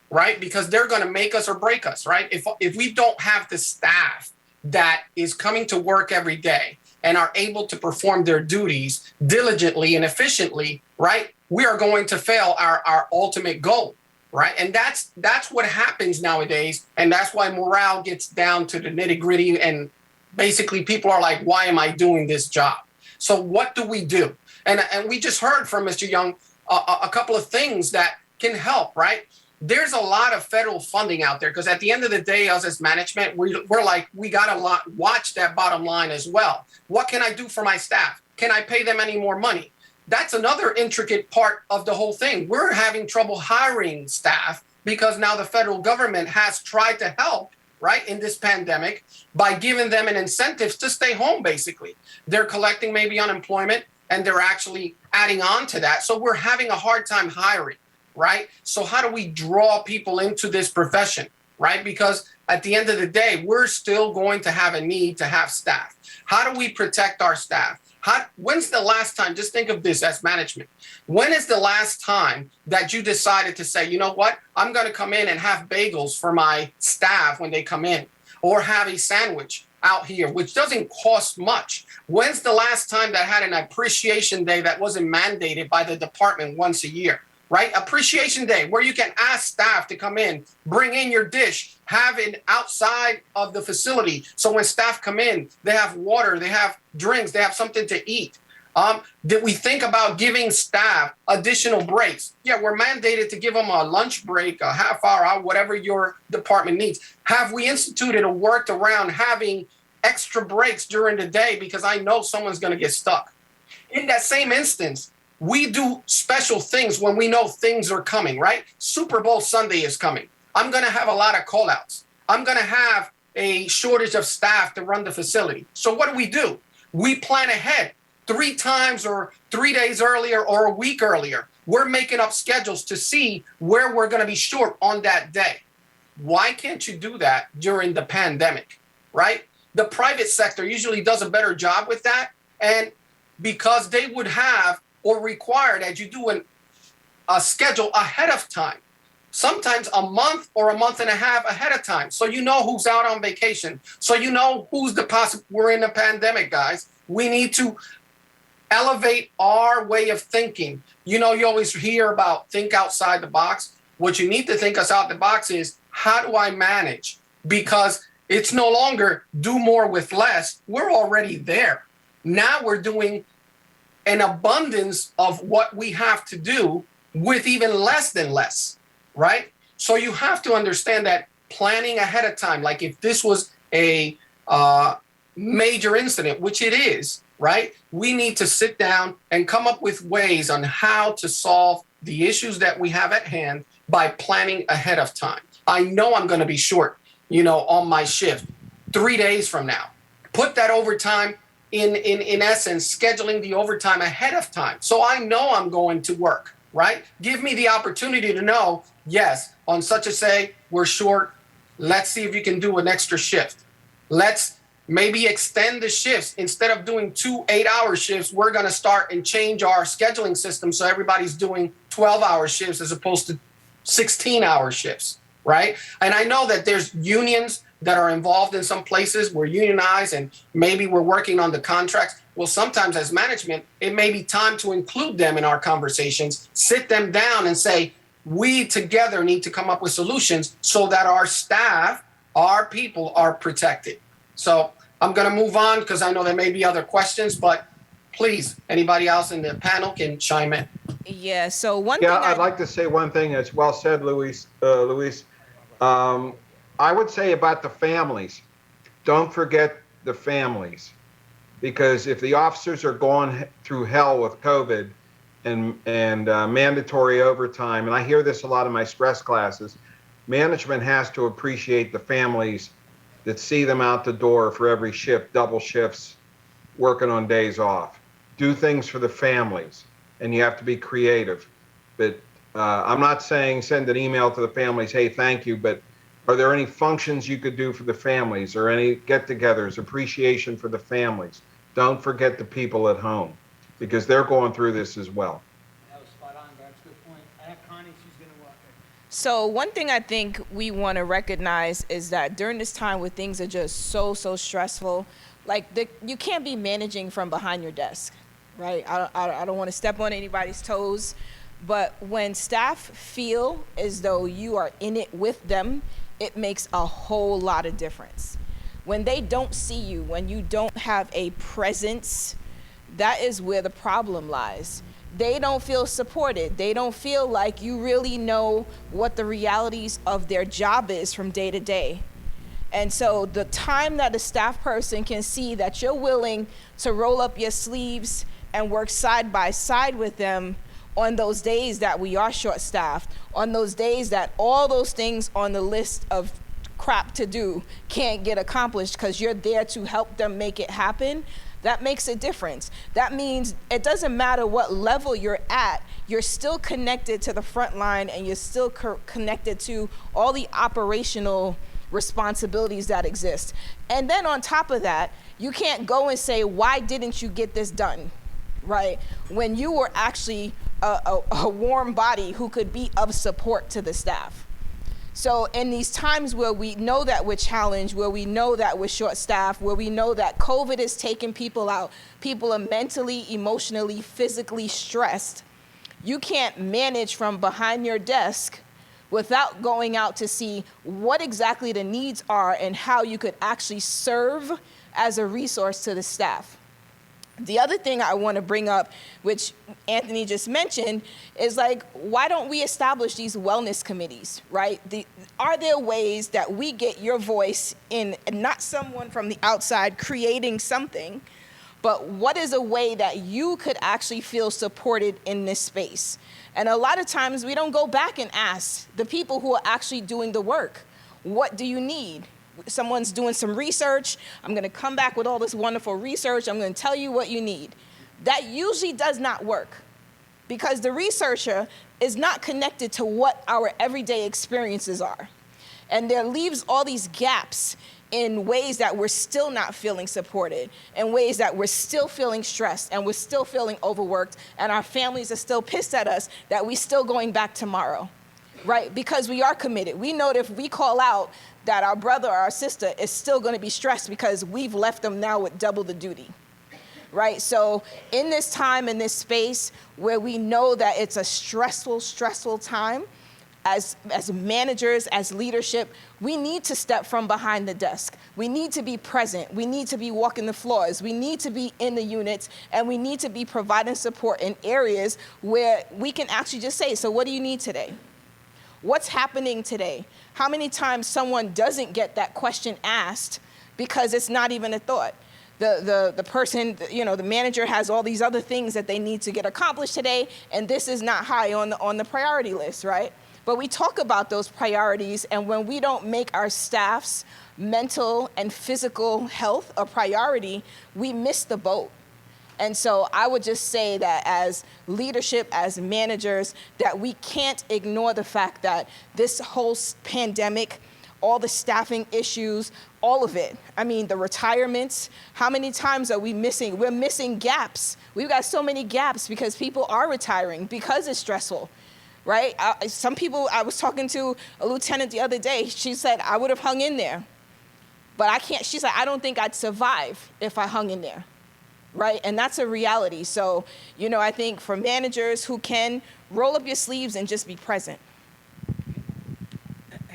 right? Because they're going to make us or break us, right? If we don't have the staff that is coming to work every day and are able to perform their duties diligently and efficiently, right, we are going to fail our ultimate goal, right? And that's what happens nowadays. And that's why morale gets down to the nitty gritty. And basically people are like, why am I doing this job? So what do we do? And we just heard from Mr. Young a couple of things that can help, right? There's a lot of federal funding out there because at the end of the day, us as management, we're like, we got to watch that bottom line as well. What can I do for my staff? Can I pay them any more money? That's another intricate part of the whole thing. We're having trouble hiring staff because now the federal government has tried to help, right, in this pandemic by giving them an incentive to stay home, basically. They're collecting maybe unemployment and they're actually adding on to that. So we're having a hard time hiring. Right? So how do we draw people into this profession, right? Because at the end of the day, we're still going to have a need to have staff. How do we protect our staff? When's the last time, just think of this as management. When is the last time that you decided to say, you know what, I'm going to come in and have bagels for my staff when they come in, or have a sandwich out here, which doesn't cost much? When's the last time that had an appreciation day that wasn't mandated by the department once a year? Right? Appreciation Day, where you can ask staff to come in, bring in your dish, have it outside of the facility. So when staff come in, they have water, they have drinks, they have something to eat. Did we think about giving staff additional breaks? Yeah, we're mandated to give them a lunch break, a half hour, whatever your department needs. Have we instituted or worked around having extra breaks during the day because I know someone's going to get stuck? In that same instance, we do special things when we know things are coming, right? Super Bowl Sunday is coming. I'm going to have a lot of call-outs. I'm going to have a shortage of staff to run the facility. So what do? We plan ahead 3 times or 3 days earlier or a week earlier. We're making up schedules to see where we're going to be short on that day. Why can't you do that during the pandemic, right? The private sector usually does a better job with that. And because they would have or require that you do a schedule ahead of time, sometimes a month or a month and a half ahead of time. So you know who's out on vacation. So you know who's we're in a pandemic, guys. We need to elevate our way of thinking. You always hear about think outside the box. What you need to think outside the box is, how do I manage? Because it's no longer do more with less. We're already there. Now we're doing an abundance of what we have to do with even less than less, right? So you have to understand that planning ahead of time, like if this was a major incident, which it is, right? We need to sit down and come up with ways on how to solve the issues that we have at hand by planning ahead of time. I know I'm going to be short, on my shift 3 days from now. Put that overtime in essence, scheduling the overtime ahead of time. So I know I'm going to work, right? Give me the opportunity to know, yes, on such a say, we're short. Let's see if you can do an extra shift. Let's maybe extend the shifts. Instead of doing 2 8-hour shifts, we're going to start and change our scheduling system so everybody's doing 12-hour shifts as opposed to 16-hour shifts, right? And I know that there's unions that are involved in some places. We're unionized and maybe we're working on the contracts. Well, sometimes as management, it may be time to include them in our conversations, sit them down and say, we together need to come up with solutions so that our staff, our people are protected. So I'm going to move on because I know there may be other questions, but please, anybody else in the panel can chime in. Yeah. So one Yeah, thing I'd like to say one thing. It's well said, Luis. I would say about the families, don't forget the families, because if the officers are going through hell with COVID and mandatory overtime, and I hear this a lot in my stress classes, management has to appreciate the families that see them out the door for every shift, double shifts, working on days off. Do things for the families, and you have to be creative. But I'm not saying send an email to the families, hey, thank you, but are there any functions you could do for the families, or any get-togethers, appreciation for the families? Don't forget the people at home, because they're going through this as well. That was spot on. That's a good point. I have Connie. She's going to walk in. So one thing I think we want to recognize is that during this time where things are just so stressful, you can't be managing from behind your desk, right? I don't want to step on anybody's toes, but when staff feel as though you are in it with them, it makes a whole lot of difference. When they don't see you, when you don't have a presence, that is where the problem lies. They don't feel supported. They don't feel like you really know what the realities of their job is from day to day. And so the time that a staff person can see that you're willing to roll up your sleeves and work side by side with them on those days that we are short-staffed, on those days that all those things on the list of crap to do can't get accomplished because you're there to help them make it happen, that makes a difference. That means it doesn't matter what level you're at, you're still connected to the front line, and you're still connected to all the operational responsibilities that exist. And then on top of that, you can't go and say, why didn't you get this done, right? When you were actually a warm body who could be of support to the staff. So in these times where we know that we're challenged, where we know that we're short-staffed, where we know that COVID is taking people out, people are mentally, emotionally, physically stressed, you can't manage from behind your desk without going out to see what exactly the needs are and how you could actually serve as a resource to the staff. The other thing I want to bring up, which Anthony just mentioned, is why don't we establish these wellness committees, right? Are there ways that we get your voice in, and not someone from the outside creating something, but what is a way that you could actually feel supported in this space? And a lot of times we don't go back and ask the people who are actually doing the work, what do you need? Someone's doing some research. I'm going to come back with all this wonderful research. I'm going to tell you what you need. That usually does not work because the researcher is not connected to what our everyday experiences are. And there leaves all these gaps in ways that we're still not feeling supported, in ways that we're still feeling stressed and we're still feeling overworked, and our families are still pissed at us that we're still going back tomorrow, right? Because we are committed. We know that if we call out that our brother or our sister is still going to be stressed because we've left them now with double the duty, right? So in this time, in this space where we know that it's a stressful time, as managers, as leadership, we need to step from behind the desk. We need to be present. We need to be walking the floors. We need to be in the units, and we need to be providing support in areas where we can actually just say, so what do you need today? What's happening today? How many times someone doesn't get that question asked because it's not even a thought? The person, the manager has all these other things that they need to get accomplished today, and this is not high on the priority list, right? But we talk about those priorities, and when we don't make our staff's mental and physical health a priority, we miss the boat. And so I would just say that as leadership, as managers, that we can't ignore the fact that this whole pandemic, all the staffing issues, all of it. I mean, the retirements, how many times are we missing? We're missing gaps. We've got so many gaps because people are retiring because it's stressful, right? Some people, I was talking to a lieutenant the other day, she said, I would have hung in there, but I can't. She said, I don't think I'd survive if I hung in there. Right? And that's a reality. So, I think for managers who can roll up your sleeves and just be present.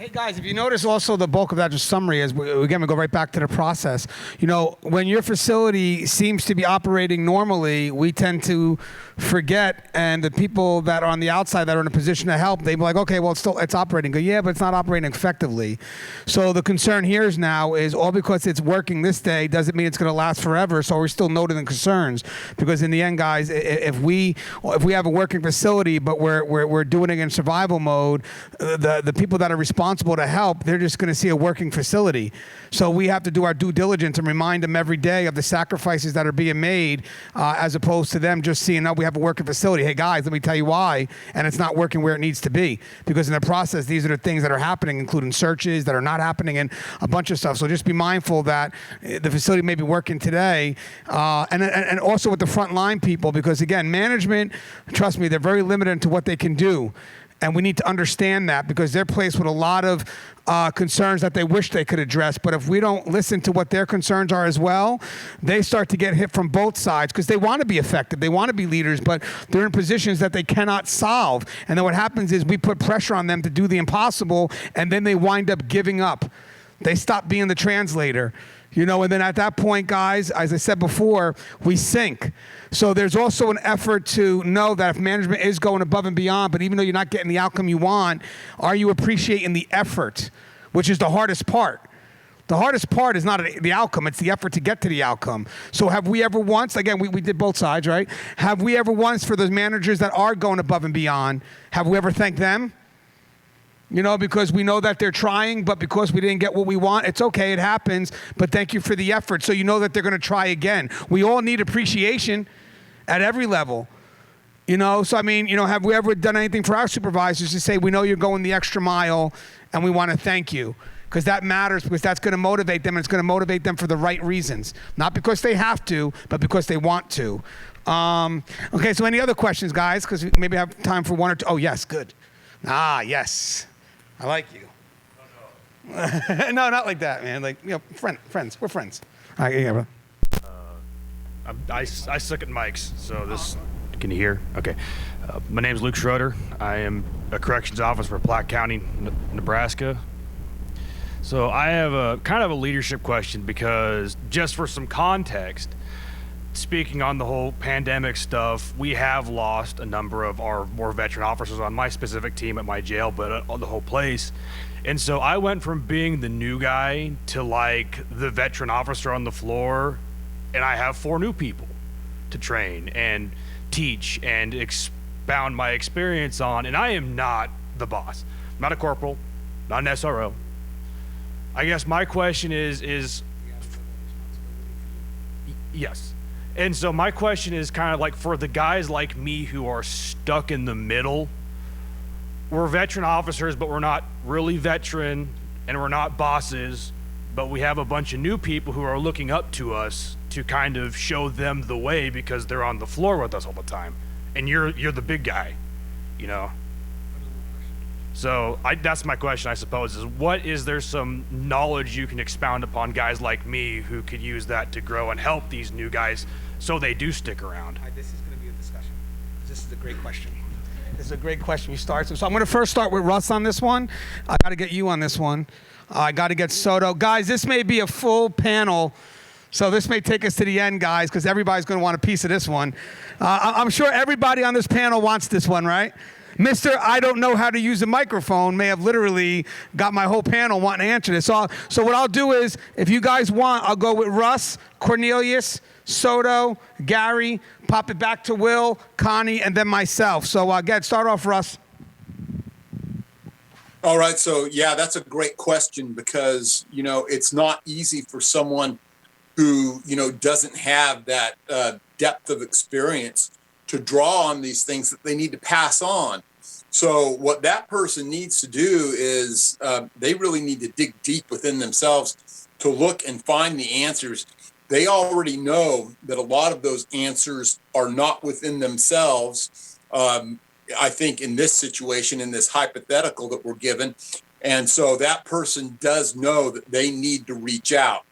Hey guys, if you notice also the bulk of that just summary is, again, we go right back to the process. You know, when your facility seems to be operating normally, we tend to forget, and the people that are on the outside that are in a position to help, they be like, okay, well, it's operating good. Yeah, but it's not operating effectively. So the concern here is now is all because it's working this day doesn't mean it's going to last forever. So we're still noting the concerns, because in the end, guys, if we have a working facility but we're doing it in survival mode, the people that are responsible to help, they're just going to see a working facility. So we have to do our due diligence and remind them every day of the sacrifices that are being made, as opposed to them just seeing, oh, we have a working facility. Hey guys, let me tell you why, and it's not working where it needs to be, because in the process, these are the things that are happening, including searches that are not happening and a bunch of stuff. So just be mindful that the facility may be working today, and also with the frontline people, because again, management, trust me, they're very limited to what they can do. And we need to understand that, because they're placed with a lot of concerns that they wish they could address. But if we don't listen to what their concerns are as well, they start to get hit from both sides, because they want to be effective. They want to be leaders, but they're in positions that they cannot solve. And then what happens is we put pressure on them to do the impossible, and then they wind up giving up. They stop being the translator. You know, and then at that point, guys, as I said before, we sink. So there's also an effort to know that if management is going above and beyond, but even though you're not getting the outcome you want, are you appreciating the effort, which is the hardest part? The hardest part is not the outcome, it's the effort to get to the outcome. So have we ever once, again, we did both sides, right? Have we ever once, for those managers that are going above and beyond, have we ever thanked them? You know, because we know that they're trying, but because we didn't get what we want, it's okay, it happens, but thank you for the effort. So you know that they're going to try again. We all need appreciation at every level. You know, so I mean, you know, have we ever done anything for our supervisors to say, we know you're going the extra mile and we want to thank you? Because that matters, because that's going to motivate them, and it's going to motivate them for the right reasons. Not because they have to, but because they want to. Okay, so any other questions, guys? Because we maybe have time for one or two. Oh, yes, good. Ah, yes. I like you. No, not like that, man. Like, you know, friends. We're friends. All right, yeah, bro. I suck at mics, so this, can you hear? Okay. My name is Luke Schroeder. I am a corrections officer for Platte County, Nebraska. So I have a kind of a leadership question, because just for some context, speaking on the whole pandemic stuff, we have lost a number of our more veteran officers on my specific team at my jail, but on the whole place. And so I went from being the new guy to like the veteran officer on the floor, and I have 4 new people to train and teach and expound my experience on, and I am not the boss. I'm not a corporal, not an SRO. I guess my question is yes. And so my question is kind of like, for the guys like me who are stuck in the middle, we're veteran officers, but we're not really veteran, and we're not bosses, but we have a bunch of new people who are looking up to us to kind of show them the way, because they're on the floor with us all the time. And you're the big guy, you know? So that's my question, I suppose, is there some knowledge you can expound upon guys like me who could use that to grow and help these new guys so they do stick around? This is going to be a discussion. This is a great question. This is a great question. So I'm going to first start with Russ on this one. I got to get you on this one. I got to get Soto. Guys, this may be a full panel, so this may take us to the end, guys, because everybody's going to want a piece of this one. I'm sure everybody on this panel wants this one, right? Mr. I don't know how to use a microphone may have literally got my whole panel wanting to answer this. So what I'll do is, if you guys want, I'll go with Russ, Cornelius, Soto, Gary, pop it back to Will, Connie, and then myself. So start off, Russ. All right. So, yeah, that's a great question, because, you know, it's not easy for someone who, you know, doesn't have that depth of experience to draw on these things that they need to pass on. So what that person needs to do is they really need to dig deep within themselves to look and find the answers. They already know that a lot of those answers are not within themselves. I think in this situation, in this hypothetical that we're given. And so that person does know that they need to reach out.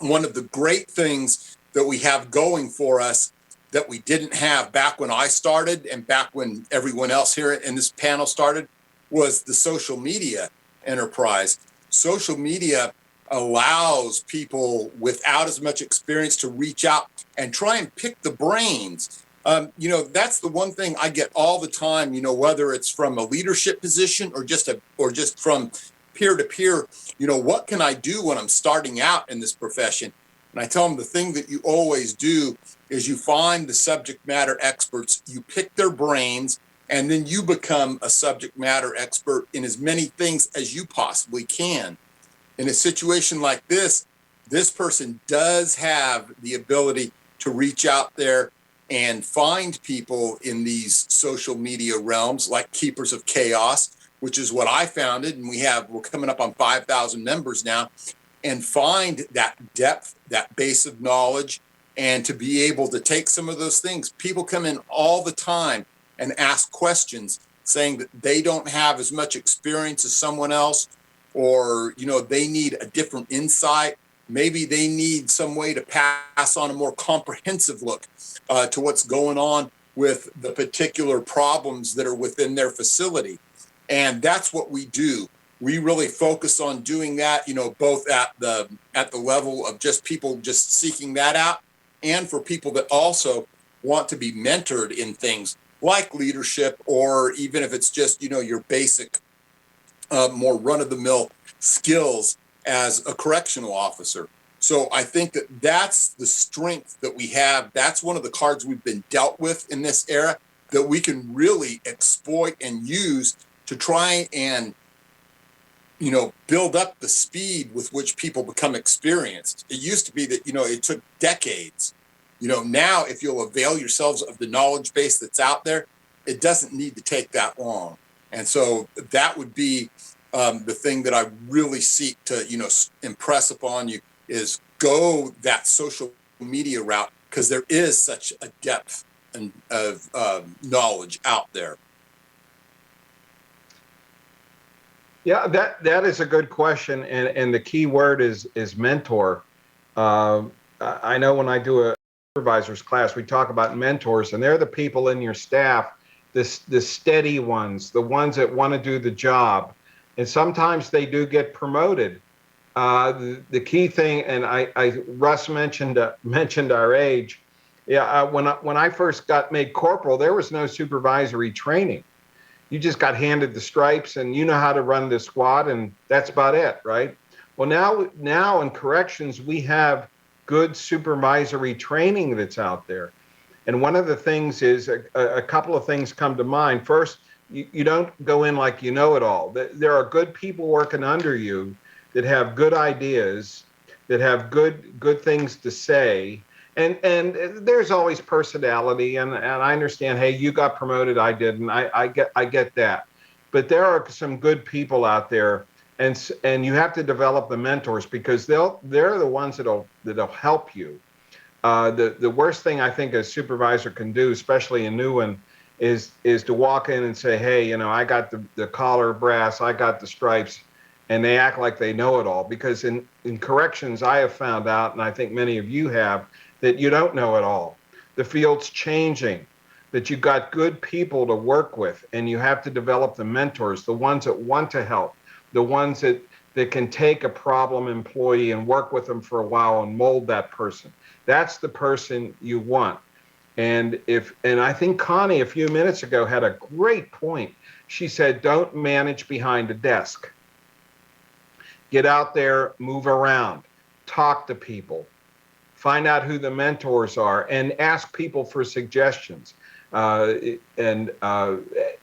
One of the great things that we have going for us that we didn't have back when I started and back when everyone else here in this panel started was the social media. enterprise. Social media allows people without as much experience to reach out and try and pick the brains. That's the one thing I get all the time, whether it's from a leadership position or just from peer to peer, what can I do when I'm starting out in this profession? And I tell them the thing that you always do is you find the subject matter experts, you pick their brains, and then you become a subject matter expert in as many things as you possibly can. In a situation like this person does have the ability to reach out there and find people in these social media realms like Keepers of Chaos, which is what I founded. And we're coming up on 5,000 members now, and find that depth, that base of knowledge, and to be able to take some of those things. People come in all the time and ask questions saying that they don't have as much experience as someone else, or, they need a different insight. Maybe they need some way to pass on a more comprehensive look to what's going on with the particular problems that are within their facility. And that's what we do. We really focus on doing that, both at the level of just people just seeking that out, and for people that also want to be mentored in things like leadership, or even if it's just, your basic, more run-of-the-mill skills as a correctional officer. So I think that that's the strength that we have. That's one of the cards we've been dealt with in this era that we can really exploit and use to try and, build up the speed with which people become experienced. It used to be that, it took decades. Now if you'll avail yourselves of the knowledge base that's out there, it doesn't need to take that long. And so that would be the thing that I really seek to, impress upon you is go that social media route, because there is such a depth of knowledge out there. Yeah, that is a good question, and the key word is mentor. I know when I do a supervisor's class, we talk about mentors, and they're the people in your staff, the steady ones, the ones that want to do the job, and sometimes they do get promoted. The key thing, and Russ mentioned our age. Yeah, when I first got made corporal, there was no supervisory training. You just got handed the stripes, and you know how to run the squad, and that's about it, right? Well, now in corrections, we have good supervisory training that's out there. And one of the things is a couple of things come to mind. First, you don't go in like you know it all. There are good people working under you that have good ideas, that have good things to say. And there's always personality, and I understand, hey, you got promoted, I didn't. I get that. But there are some good people out there, and you have to develop the mentors, because they're the ones that'll help you. The worst thing I think a supervisor can do, especially a new one, is to walk in and say, hey, I got the collar brass, I got the stripes, and they act like they know it all. Because in corrections, I have found out, and I think many of you have, that you don't know it all. The field's changing, that you got good people to work with, and you have to develop the mentors, the ones that want to help, the ones that can take a problem employee and work with them for a while and mold that person. That's the person you want. And I think Connie a few minutes ago had a great point. She said, don't manage behind a desk. Get out there, move around, talk to people, find out who the mentors are, and ask people for suggestions. And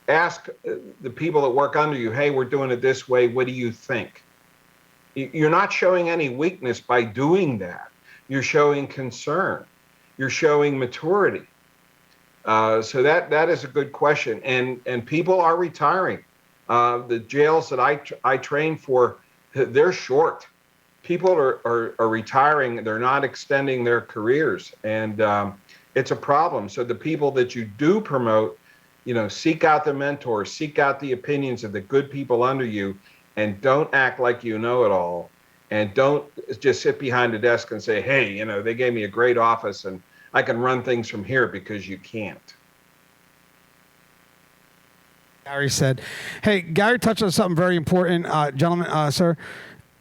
ask the people that work under you, hey, we're doing it this way, what do you think? You're not showing any weakness by doing that. You're showing concern. You're showing maturity. So that is a good question. And people are retiring. The jails that I train for, they're short. People are retiring. They're not extending their careers, and it's a problem. So the people that you do promote, seek out the mentors, seek out the opinions of the good people under you, and don't act like you know it all. And don't just sit behind a desk and say, hey, they gave me a great office and I can run things from here, because you can't. Gary said. Hey, Gary touched on something very important, gentlemen, sir.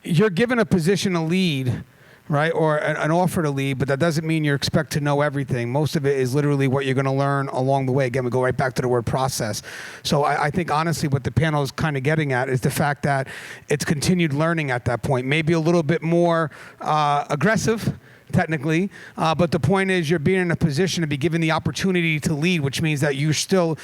You're given a position to lead, right, or an offer to lead, but that doesn't mean you expect to know everything. Most of it is literally what you're going to learn along the way. Again, we go right back to the word process. So I think, honestly, what the panel is kind of getting at is the fact that it's continued learning at that point. Maybe a little bit more aggressive, technically, but the point is you're being in a position to be given the opportunity to lead, which means that you're still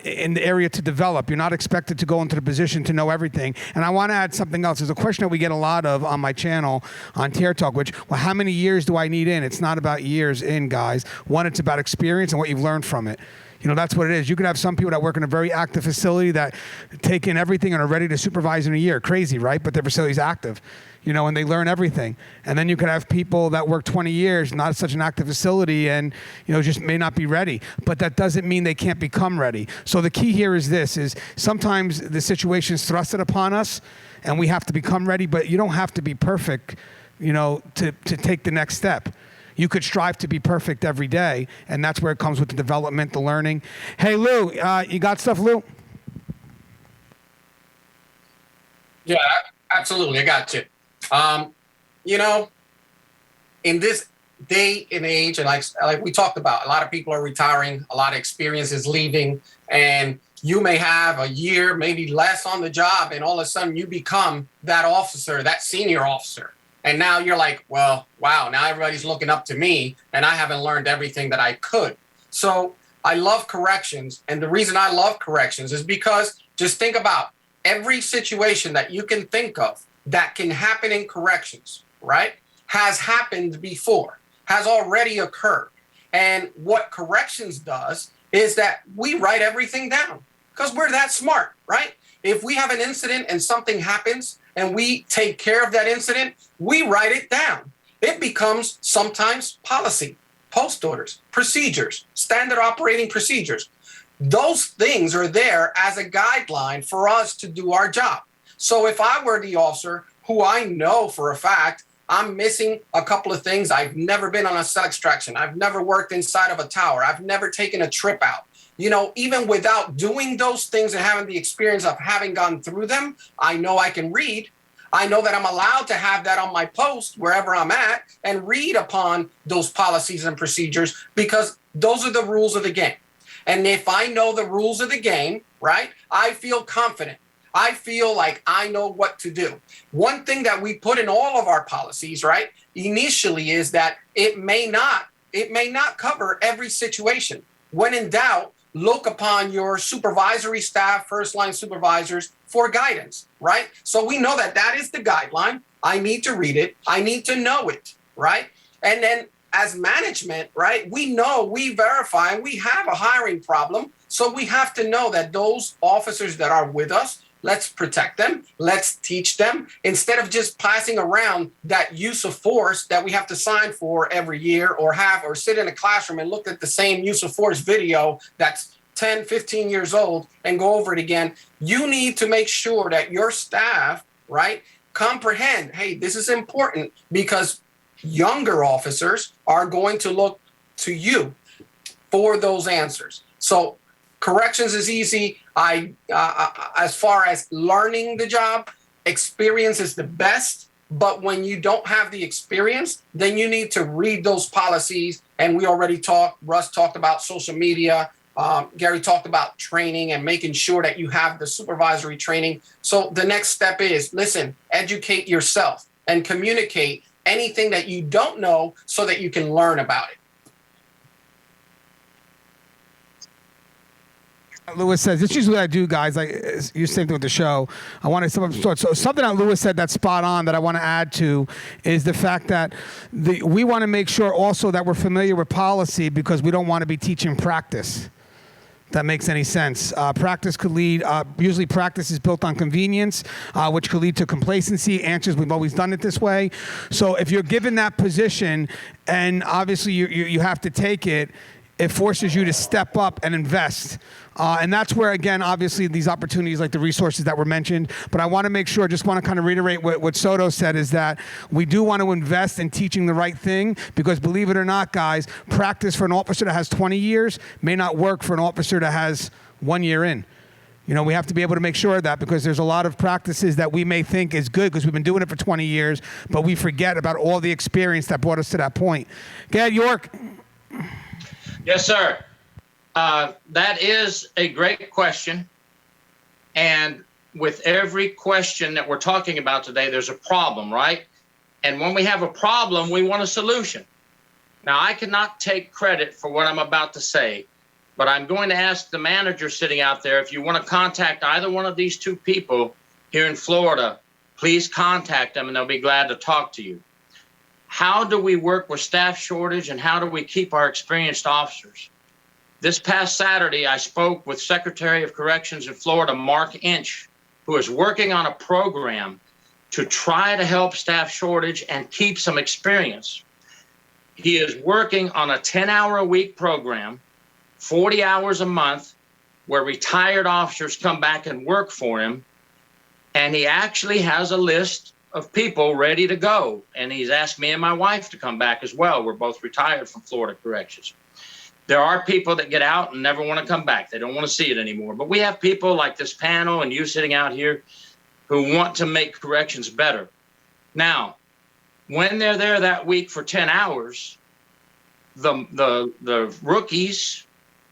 in the area to develop. You're not expected to go into the position to know everything. And I want to add something else. There's a question that we get a lot of on my channel on Tier Talk, which, well, how many years do I need in? It's not about years in, guys. One, it's about experience and what you've learned from it. You know, that's what it is. You could have some people that work in a very active facility that take in everything and are ready to supervise in a year. Crazy, right? But their facility's active, you know, and they learn everything. And then you could have people that work 20 years, not such an active facility, and, you know, just may not be ready. But that doesn't mean they can't become ready. So the key here is this, is sometimes the situation's thrusted upon us and we have to become ready, but you don't have to be perfect, you know, to take the next step. You could strive to be perfect every day, and that's where it comes with the development, the learning. Hey, Lou, you got stuff, Lou? Yeah, absolutely. I got you. You know, in this day and age, and like we talked about, a lot of people are retiring, a lot of experience is leaving, and you may have a year, maybe less on the job, and all of a sudden you become that officer, that senior officer. And now you're like, well, wow, now everybody's looking up to me and I haven't learned everything that I could. So I love corrections. And the reason I love corrections is because just think about every situation that you can think of that can happen in corrections, right? Has happened before, has already occurred. And what corrections does is that we write everything down because we're that smart, right? If we have an incident and something happens, and we take care of that incident, we write it down. It becomes sometimes policy, post orders, procedures, standard operating procedures. Those things are there as a guideline for us to do our job. So if I were the officer who I know for a fact I'm missing a couple of things, I've never been on a cell extraction, I've never worked inside of a tower, I've never taken a trip out. You know, even without doing those things and having the experience of having gone through them, I know I can read. I know that I'm allowed to have that on my post wherever I'm at and read upon those policies and procedures because those are the rules of the game. And if I know the rules of the game, right, I feel confident. I feel like I know what to do. One thing that we put in all of our policies, right, initially is that it may not cover every situation. When in doubt, look upon your supervisory staff, first line supervisors for guidance, right? So we know that that is the guideline. I need to read it. I need to know it, right? And then as management, right, we know, we verify, we have a hiring problem. So we have to know that those officers that are with us, let's protect them. Let's teach them instead of just passing around that use of force that we have to sign for every year or sit in a classroom and look at the same use of force video that's 10, 15 years old and go over it again. You need to make sure that your staff, right, comprehend, hey, this is important because younger officers are going to look to you for those answers. So corrections is easy. As far as learning the job, experience is the best. But when you don't have the experience, then you need to read those policies. And we already Russ talked about social media. Gary talked about training and making sure that you have the supervisory training. So the next step is, listen, educate yourself and communicate anything that you don't know so that you can learn about it. Lewis says, this is usually what I do, guys. You same thing with the show. I want to start. So something that Lewis said that's spot on that I want to add to is the fact that we want to make sure also that we're familiar with policy because we don't want to be teaching practice. That makes any sense. Practice could lead, usually practice is built on convenience, which could lead to complacency. Answers, we've always done it this way. So if you're given that position and obviously you have to take it, it forces you to step up and invest. And that's where, again, obviously these opportunities like the resources that were mentioned. But I want to make sure, just want to kind of reiterate what Soto said is that we do want to invest in teaching the right thing because believe it or not, guys, practice for an officer that has 20 years may not work for an officer that has 1 year in. You know, we have to be able to make sure of that, because there's a lot of practices that we may think is good because we've been doing it for 20 years, but we forget about all the experience that brought us to that point. Go ahead, York. Yes, sir. That is a great question. And with every question that we're talking about today, there's a problem, right? And when we have a problem, we want a solution. Now, I cannot take credit for what I'm about to say, but I'm going to ask the manager sitting out there, if you want to contact either one of these two people here in Florida, please contact them and they'll be glad to talk to you. How do we work with staff shortage, and how do we keep our experienced officers? This past Saturday, I spoke with Secretary of Corrections in Florida, Mark Inch, who is working on a program to try to help staff shortage and keep some experience. He is working on a 10-hour-a-week program, 40 hours a month, where retired officers come back and work for him. And he actually has a list of people ready to go. And he's asked me and my wife to come back as well. We're both retired from Florida Corrections. There are people that get out and never want to come back. They don't want to see it anymore. But we have people like this panel and you sitting out here who want to make corrections better. Now, when they're there that week for 10 hours, the rookies,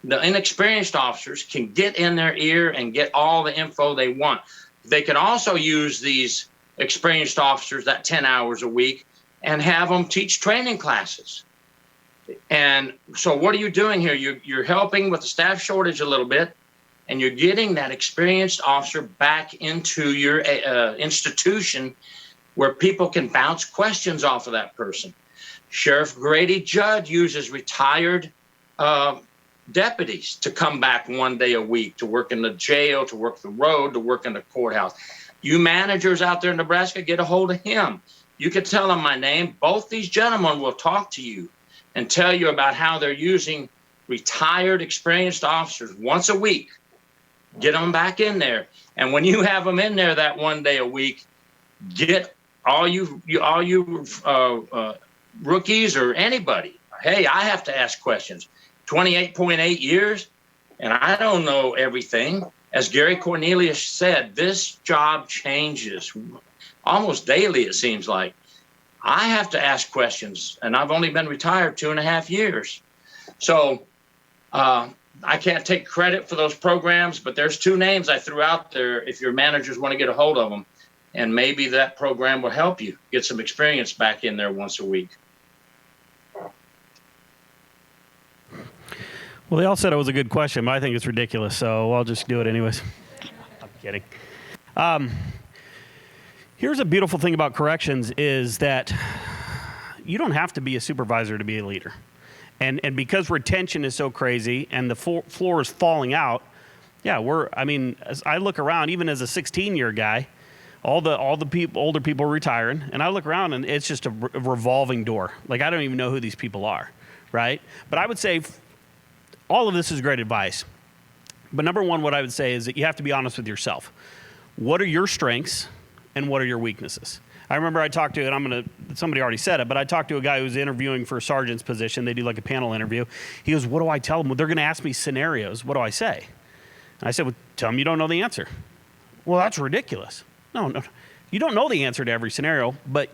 the inexperienced officers can get in their ear and get all the info they want. They can also use these experienced officers that 10 hours a week and have them teach training classes. And so what are you doing here? You're helping with the staff shortage a little bit, and you're getting that experienced officer back into your institution where people can bounce questions off of that person. Sheriff Grady Judd uses retired deputies to come back one day a week to work in the jail, to work the road, to work in the courthouse. You managers out there in Nebraska, get a hold of him. You can tell him my name. Both these gentlemen will talk to you and tell you about how they're using retired, experienced officers once a week. Get them back in there. And when you have them in there that one day a week, get all you rookies or anybody. Hey, I have to ask questions. 28.8 years, and I don't know everything. As Gary Cornelius said, this job changes almost daily, it seems like. I have to ask questions, and I've only been retired 2.5 years. So I can't take credit for those programs, but there's two names I threw out there if your managers want to get a hold of them, and maybe that program will help you get some experience back in there once a week. Well, they all said it was a good question, but I think it's ridiculous, so I'll just do it anyways. I'm kidding. Here's a beautiful thing about corrections is that you don't have to be a supervisor to be a leader. And because retention is so crazy and the floor is falling out, yeah, as I look around, even as a 16-year guy, all the older people are retiring, and I look around and it's just a revolving door. Like, I don't even know who these people are, right? But I would say all of this is great advice. But number one, what I would say is that you have to be honest with yourself. What are your strengths and what are your weaknesses? I remember I talked to, somebody already said it, but I talked to a guy who was interviewing for a sergeant's position. They do like a panel interview. He goes, what do I tell them? Well, they're going to ask me scenarios. What do I say? And I said, well, tell them you don't know the answer. Well, that's ridiculous. No. You don't know the answer to every scenario, but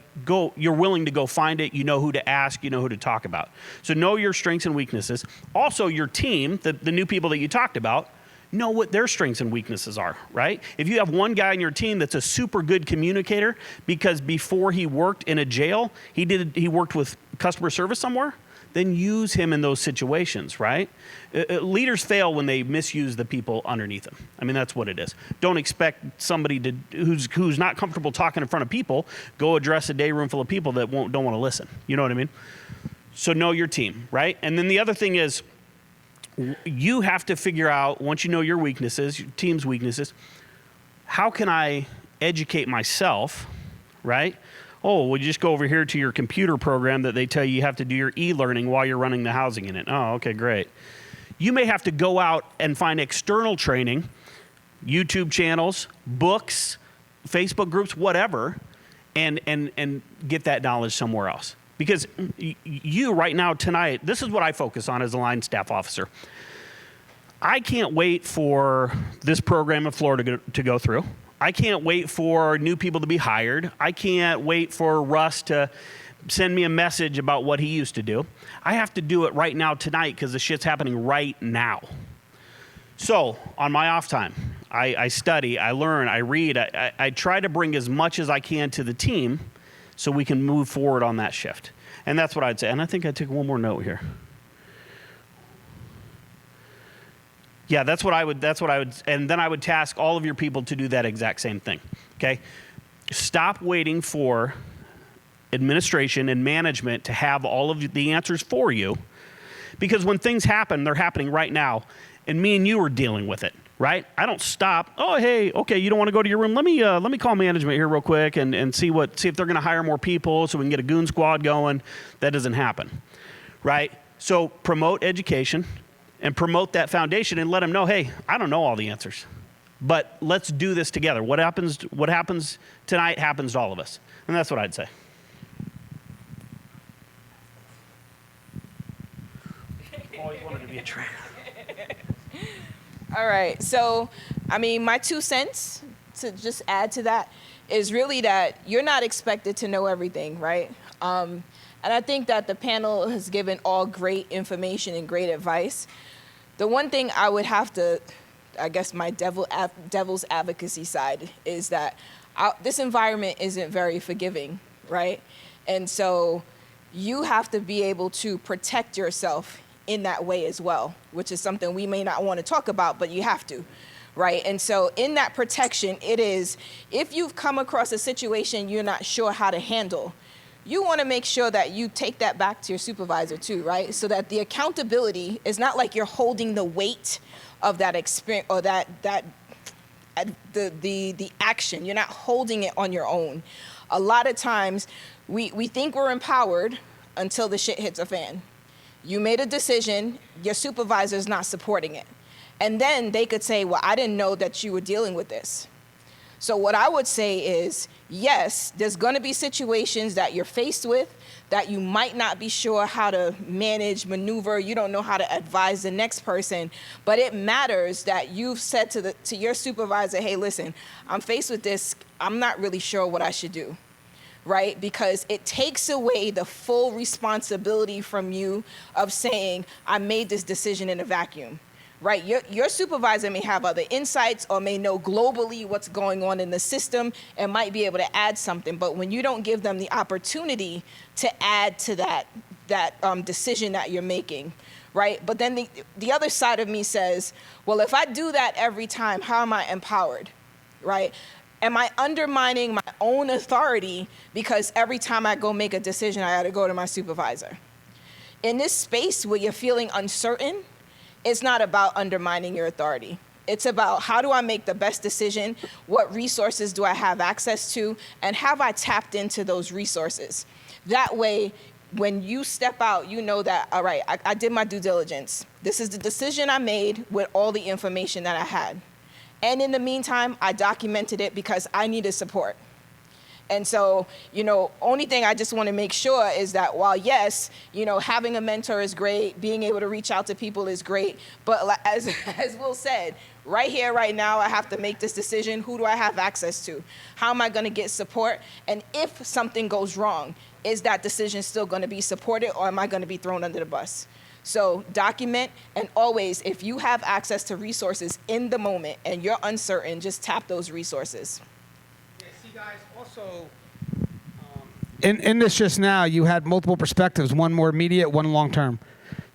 you're willing to go find it. You know who to ask. You know who to talk about. So know your strengths and weaknesses. Also, your team, the new people that you talked about, know what their strengths and weaknesses are, right? If you have one guy in your team that's a super good communicator because before he worked in a jail, he worked with customer service somewhere, then use him in those situations, right? Leaders fail when they misuse the people underneath them. I mean, that's what it is. Don't expect somebody who's not comfortable talking in front of people, go address a day room full of people that don't want to listen. You know what I mean? So know your team, right? And then the other thing is, you have to figure out, once you know your weaknesses, your team's weaknesses, how can I educate myself, right? Oh, well, you just go over here to your computer program that they tell you have to do your e-learning while you're running the housing in it. Oh, okay, great. You may have to go out and find external training, YouTube channels, books, Facebook groups, whatever, and get that knowledge somewhere else. Because you right now tonight, this is what I focus on as a line staff officer. I can't wait for this program in Florida to go through. I can't wait for new people to be hired. I can't wait for Russ to send me a message about what he used to do. I have to do it right now tonight because the shit's happening right now. So on my off time, I study, I learn, I read. I try to bring as much as I can to the team so we can move forward on that shift. And that's what I'd say. And I think I took one more note here. Yeah, that's what I would, and then I would task all of your people to do that exact same thing, okay? Stop waiting for administration and management to have all of the answers for you, because when things happen, they're happening right now, and me and you are dealing with it, right? I don't stop, oh, hey, okay, you don't want to go to your room, let me call management here real quick and see if they're gonna hire more people so we can get a goon squad going. That doesn't happen, right? So promote education, and promote that foundation and let them know, hey, I don't know all the answers, but let's do this together. What happens tonight happens to all of us. And that's what I'd say. Oh, you wanted to be a trainer. All right. So, I mean, my 2 cents to just add to that is really that you're not expected to know everything, right? And I think that the panel has given all great information and great advice. The one thing I would have to, I guess my devil's advocacy side is that this environment isn't very forgiving, right? And so you have to be able to protect yourself in that way as well, which is something we may not want to talk about, but you have to, right? And so in that protection, it is, if you've come across a situation you're not sure how to handle, you want to make sure that you take that back to your supervisor too, right? So that the accountability is not like you're holding the weight of that experience or the action. You're not holding it on your own. A lot of times we think we're empowered until the shit hits a fan. You made a decision, your supervisor is not supporting it. And then they could say, well, I didn't know that you were dealing with this. So what I would say is, yes, there's going to be situations that you're faced with that you might not be sure how to manage, maneuver. You don't know how to advise the next person. But it matters that you've said to your supervisor, hey, listen, I'm faced with this. I'm not really sure what I should do, right? Because it takes away the full responsibility from you of saying, I made this decision in a vacuum. Right, your supervisor may have other insights or may know globally what's going on in the system and might be able to add something. But when you don't give them the opportunity to add to that decision that you're making, right? But then the other side of me says, well, if I do that every time, how am I empowered, right? Am I undermining my own authority because every time I go make a decision, I got to go to my supervisor? In this space where you're feeling uncertain, it's not about undermining your authority. It's about how do I make the best decision? What resources do I have access to? And have I tapped into those resources? That way, when you step out, you know that, all right, I did my due diligence. This is the decision I made with all the information that I had. And in the meantime, I documented it because I needed support. And so, only thing I just want to make sure is that while, yes, having a mentor is great, being able to reach out to people is great, but as Will said, right here, right now, I have to make this decision. Who do I have access to? How am I going to get support? And if something goes wrong, is that decision still going to be supported or am I going to be thrown under the bus? So document, and always, if you have access to resources in the moment and you're uncertain, just tap those resources. Guys, also, in this just now, you had multiple perspectives, one more immediate, one long-term.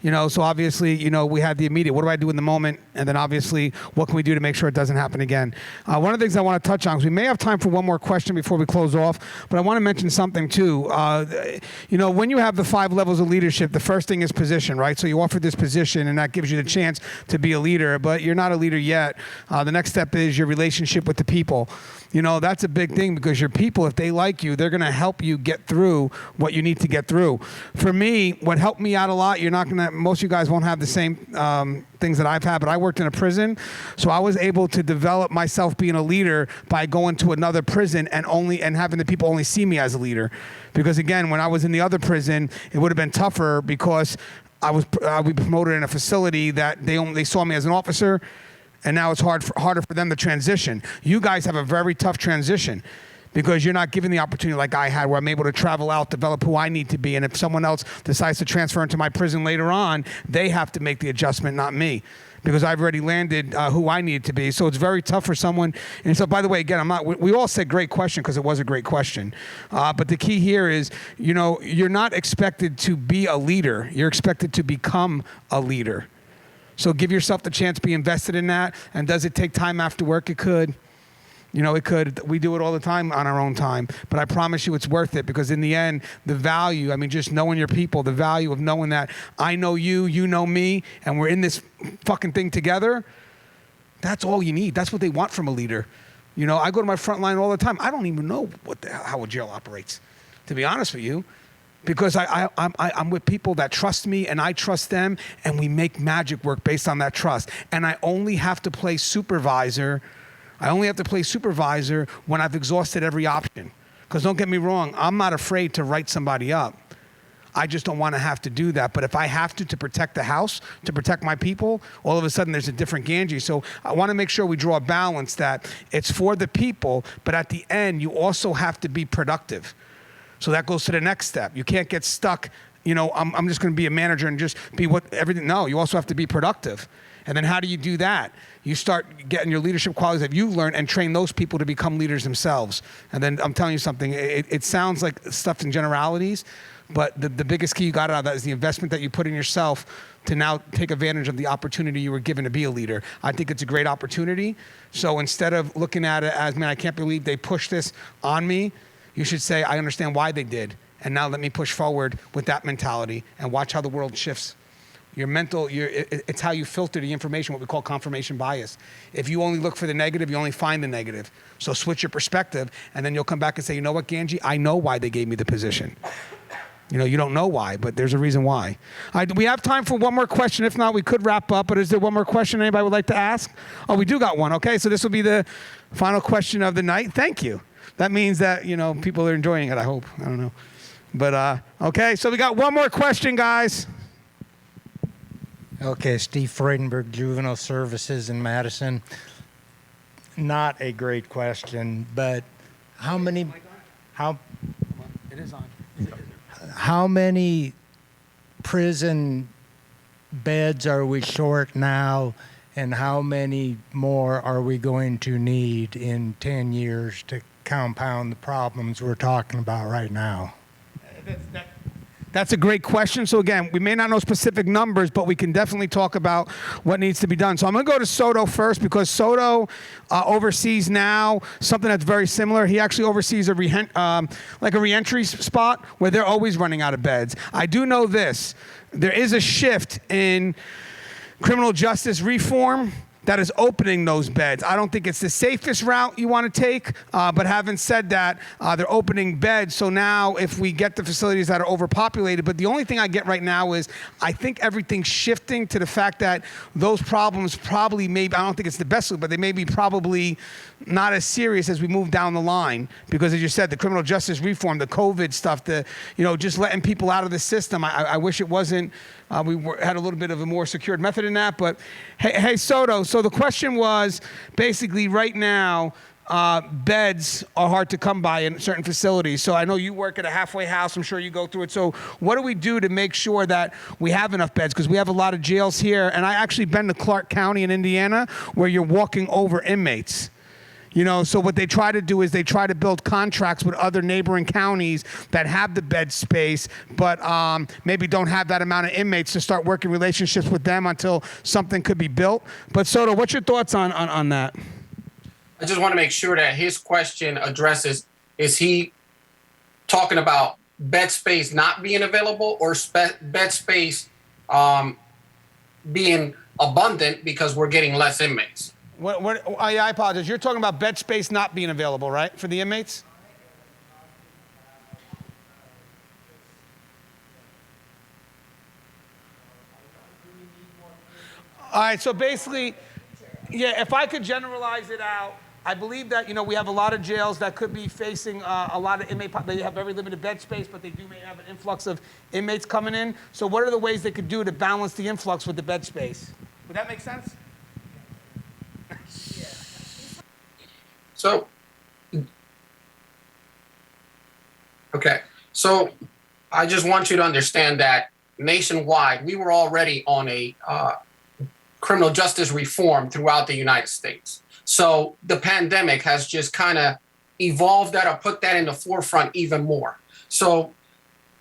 So obviously, we had the immediate, what do I do in the moment? And then obviously, what can we do to make sure it doesn't happen again? One of the things I want to touch on, because we may have time for one more question before we close off, but I want to mention something too. When you have the 5 levels of leadership, the first thing is position, right? So you offer this position and that gives you the chance to be a leader, but you're not a leader yet. The next step is your relationship with the people. That's a big thing because your people, if they like you, they're going to help you get through what you need to get through. For me, what helped me out a lot, most of you guys won't have the same things that I've had, but I worked in a prison, so I was able to develop myself being a leader by going to another prison and having the people only see me as a leader. Because again, when I was in the other prison, it would have been tougher because we promoted in a facility that they saw me as an officer, and now it's harder for them to transition. You guys have a very tough transition because you're not given the opportunity like I had, where I'm able to travel out, develop who I need to be, and if someone else decides to transfer into my prison later on, they have to make the adjustment, not me, because I've already landed who I need to be. So it's very tough for someone. And so, by the way, again, we all said great question because it was a great question. But the key here is, you're not expected to be a leader. You're expected to become a leader. So give yourself the chance to be invested in that. And does it take time after work? It could. It could. We do it all the time on our own time. But I promise you it's worth it, because in the end, the value, just knowing your people, the value of knowing that I know you, you know me, and we're in this fucking thing together, that's all you need. That's what they want from a leader. I go to my front line all the time. I don't even know how a jail operates, to be honest with you, because I'm with people that trust me and I trust them, and we make magic work based on that trust. And I only have to play supervisor when I've exhausted every option. Because don't get me wrong, I'm not afraid to write somebody up. I just don't want to have to do that. But if I have to protect the house, to protect my people, all of a sudden there's a different Gangi. So I want to make sure we draw a balance that it's for the people, but at the end, you also have to be productive. So that goes to the next step. You can't get stuck, I'm just going to be a manager and just be everything. No, you also have to be productive. And then how do you do that? You start getting your leadership qualities that you've learned and train those people to become leaders themselves. And then I'm telling you something, it sounds like stuff in generalities, but the biggest key you got out of that is the investment that you put in yourself to now take advantage of the opportunity you were given to be a leader. I think it's a great opportunity. So instead of looking at it as, man, I can't believe they pushed this on me, you should say, I understand why they did. And now let me push forward with that mentality and watch how the world shifts. It's how you filter the information, what we call confirmation bias. If you only look for the negative, you only find the negative. So switch your perspective, and then you'll come back and say, you know what, Gangi, I know why they gave me the position. You don't know why, but there's a reason why. We have time for one more question. If not, we could wrap up, but is there one more question anybody would like to ask? Oh, we do got one. Okay, so this will be the final question of the night. Thank you. That means that, people are enjoying it, I hope. I don't know. But, okay, so we got one more question, guys. Okay, Steve Freudenberg, Juvenile Services in Madison. Not a great question, but how many prison beds are we short now, and how many more are we going to need in 10 years to compound the problems we're talking about right now? That's a great question. So again, we may not know specific numbers, but we can definitely talk about what needs to be done. So I'm going to go to Soto first, because Soto oversees now something that's very similar. He actually oversees a reentry spot where they're always running out of beds. I do know this. There is a shift in criminal justice reform that is opening those beds. I don't think it's the safest route you want to take, but having said that, they're opening beds. So now if we get the facilities that are overpopulated, but the only thing I get right now is I think everything's shifting to the fact that those problems probably I don't think it's the best, but they may be probably not as serious as we move down the line. Because as you said, the criminal justice reform, the COVID stuff, just letting people out of the system, I wish it wasn't, we had a little bit of a more secured method in that. But hey, Soto, so the question was basically right now, beds are hard to come by in certain facilities. So I know you work at a halfway house. I'm sure you go through it. So what do we do to make sure that we have enough beds? Because we have a lot of jails here. And I actually been to Clark County in Indiana, where you're walking over inmates. So what they try to do is they try to build contracts with other neighboring counties that have the bed space, but maybe don't have that amount of inmates to start working relationships with them until something could be built. But Soto, what's your thoughts on that? I just want to make sure that his question addresses, is he talking about bed space not being available, or bed space being abundant because we're getting less inmates? I apologize. You're talking about bed space not being available, right, for the inmates? All right, so basically, yeah, if I could generalize it out, I believe that, we have a lot of jails that could be facing a lot of they have very limited bed space, but they may have an influx of inmates coming in. So what are the ways they could do to balance the influx with the bed space? Would that make sense? So, okay. So I just want you to understand that nationwide, we were already on a criminal justice reform throughout the United States. So the pandemic has just kind of evolved that or put that in the forefront even more. So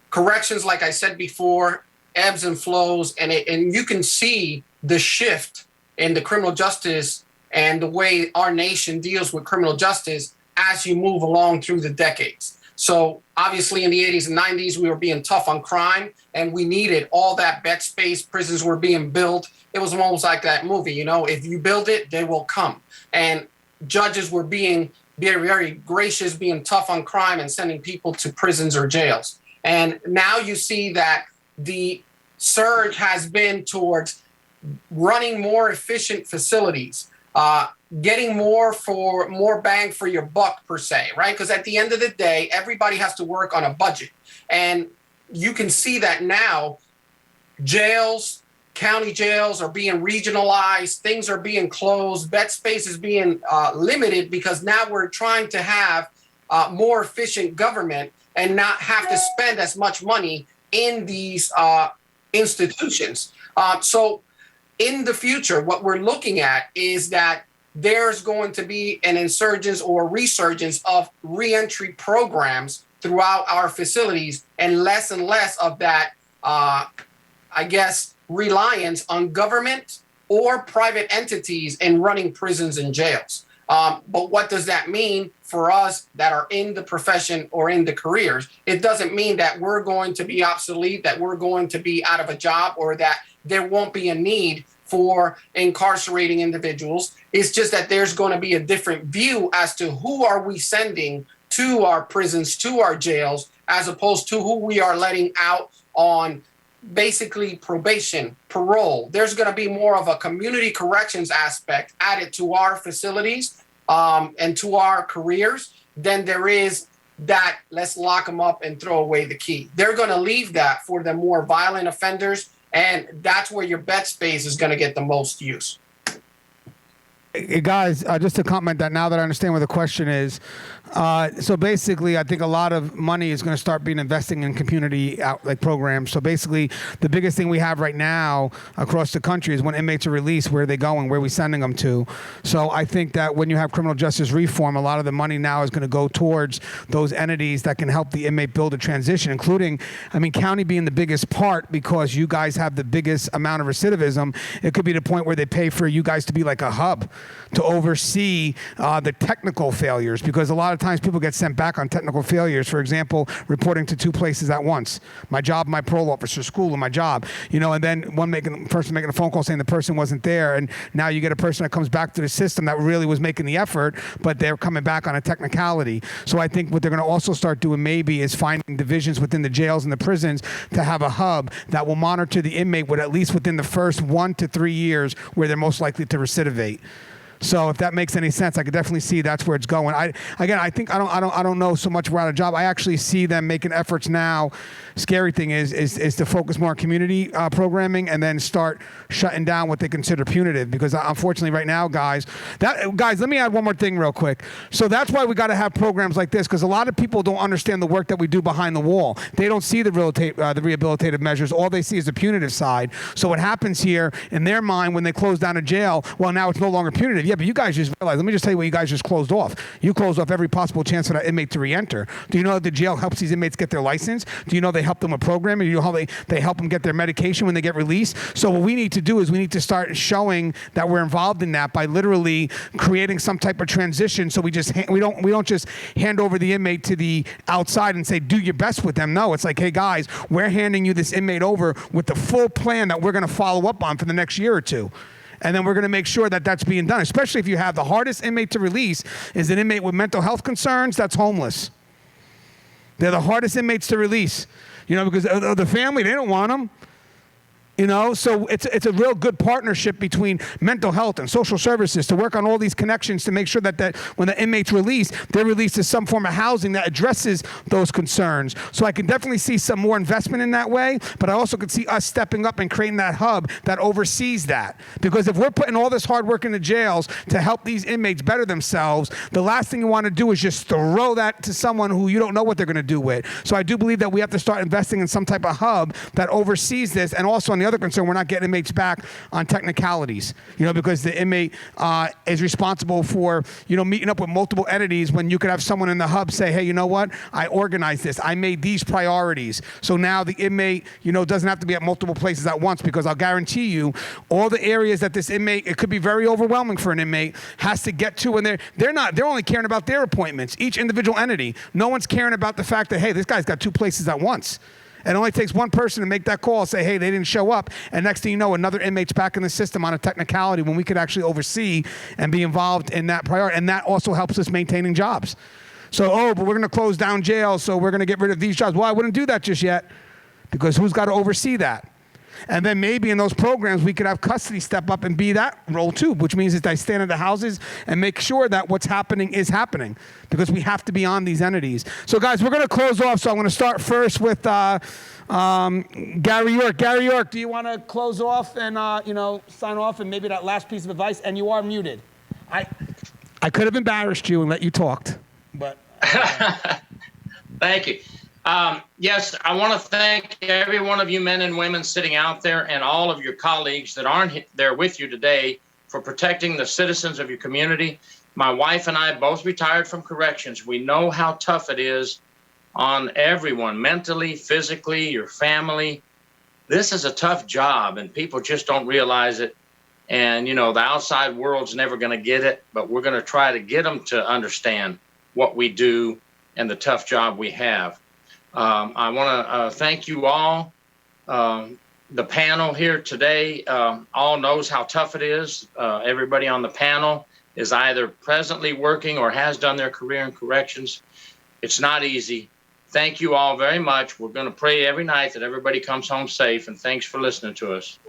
corrections, like I said before, ebbs and flows, and you can see the shift in the criminal justice and the way our nation deals with criminal justice as you move along through the decades. So obviously in the 80s and 90s, we were being tough on crime, and we needed all that bed space. Prisons were being built. It was almost like that movie, if you build it, they will come. And judges were being very, very gracious, being tough on crime and sending people to prisons or jails. And now you see that the surge has been towards running more efficient facilities, getting more bang for your buck, per se, right? Because at the end of the day, everybody has to work on a budget. And you can see that now jails, county jails are being regionalized, things are being closed, bed space is being limited, because now we're trying to have more efficient government and not have to spend as much money in these institutions. So in the future, what we're looking at is that there's going to be an insurgence or resurgence of reentry programs throughout our facilities, and less of that, reliance on government or private entities in running prisons and jails. But what does that mean for us that are in the profession or in the careers? It doesn't mean that we're going to be obsolete, that we're going to be out of a job, or that there won't be a need for incarcerating individuals. It's just that there's going to be a different view as to who are we sending to our prisons, to our jails, as opposed to who we are letting out on basically probation, parole. There's going to be more of a community corrections aspect added to our facilities and to our careers than there is that let's lock them up and throw away the key. They're going to leave that for the more violent offenders, and that's where your bed space is going to get the most use. Hey guys, just to comment that now that I understand what the question is, so basically I think a lot of money is going to start being investing in community programs. So basically the biggest thing we have right now across the country is when inmates are released, where are they going, where are we sending them to? So I think that when you have criminal justice reform, a lot of the money now is going to go towards those entities that can help the inmate build a transition, including, county being the biggest part, because you guys have the biggest amount of recidivism. It could be the point where they pay for you guys to be like a hub to oversee the technical failures, because a lot of times people get sent back on technical failures. For example, reporting to two places at once: my job, my parole officer, school, and my job. And then person making a phone call saying the person wasn't there, and now you get a person that comes back to the system that really was making the effort, but they're coming back on a technicality. So I think what they're going to also start doing maybe is finding divisions within the jails and the prisons to have a hub that will monitor the inmate with at least within the first 1 to 3 years where they're most likely to recidivate. So if that makes any sense, I could definitely see that's where it's going. I don't know so much we're out of job. I actually see them making efforts now. Scary thing is to focus more on community programming and then start shutting down what they consider punitive. Because unfortunately, right now, guys, let me add one more thing real quick. So that's why we got to have programs like this, because a lot of people don't understand the work that we do behind the wall. They don't see the rehabilitative measures. All they see is the punitive side. So what happens here in their mind when they close down a jail? Well, now it's no longer punitive. Yeah, but you guys just realize, let me just tell you what you guys just closed off. You closed off every possible chance for that inmate to re-enter. Do you know that the jail helps these inmates get their license? Do you know they help them with programming? Do you know how they help them get their medication when they get released? So what we need to do is we need to start showing that we're involved in that by literally creating some type of transition. So we don't just hand over the inmate to the outside and say, do your best with them. No, it's like, hey guys, we're handing you this inmate over with the full plan that we're going to follow up on for the next year or two. And then we're going to make sure that that's being done, especially if you have the hardest inmate to release is an inmate with mental health concerns that's homeless. They're the hardest inmates to release, because the family, they don't want them. You know, so it's a real good partnership between mental health and social services to work on all these connections to make sure that when the inmate's released, they're released to some form of housing that addresses those concerns. So I can definitely see some more investment in that way, but I also could see us stepping up and creating that hub that oversees that. Because if we're putting all this hard work in the jails to help these inmates better themselves, the last thing you want to do is just throw that to someone who you don't know what they're going to do with. So I do believe that we have to start investing in some type of hub that oversees this. And also on the other concern, we're not getting inmates back on technicalities, you know, because the inmate is responsible for, you know, meeting up with multiple entities when you could have someone in the hub say, hey, you know what, I organized this, I made these priorities. So now the inmate, you know, doesn't have to be at multiple places at once, because I'll guarantee you all the areas that this inmate, it could be very overwhelming for an inmate, has to get to, and they're only caring about their appointments, each individual entity. No one's caring about the fact that, hey, this guy's got 2 places at once. It only takes one person to make that call, say, hey, they didn't show up, and next thing you know, another inmate's back in the system on a technicality when we could actually oversee and be involved in that priority. And that also helps us maintaining jobs. So, but we're going to close down jails, so we're going to get rid of these jobs. Well, I wouldn't do that just yet, because who's got to oversee that? And then maybe in those programs, we could have custody step up and be that role too, which means that they stand at the houses and make sure that what's happening is happening, because we have to be on these entities. So guys, we're going to close off. So I'm going to start first with Gary York. Gary York, do you want to close off and, sign off, and maybe that last piece of advice? And you are muted. I could have embarrassed you and let you talk, but. Thank you. Yes, I want to thank every one of you men and women sitting out there, and all of your colleagues that aren't there with you today, for protecting the citizens of your community. My wife and I both retired from corrections. We know how tough it is on everyone, mentally, physically, your family. This is a tough job, and people just don't realize it. And, you know, the outside world's never going to get it, but we're going to try to get them to understand what we do and the tough job we have. I want to thank you all. The panel here today all knows how tough it is. Everybody on the panel is either presently working or has done their career in corrections. It's not easy. Thank you all very much. We're going to pray every night that everybody comes home safe, and thanks for listening to us.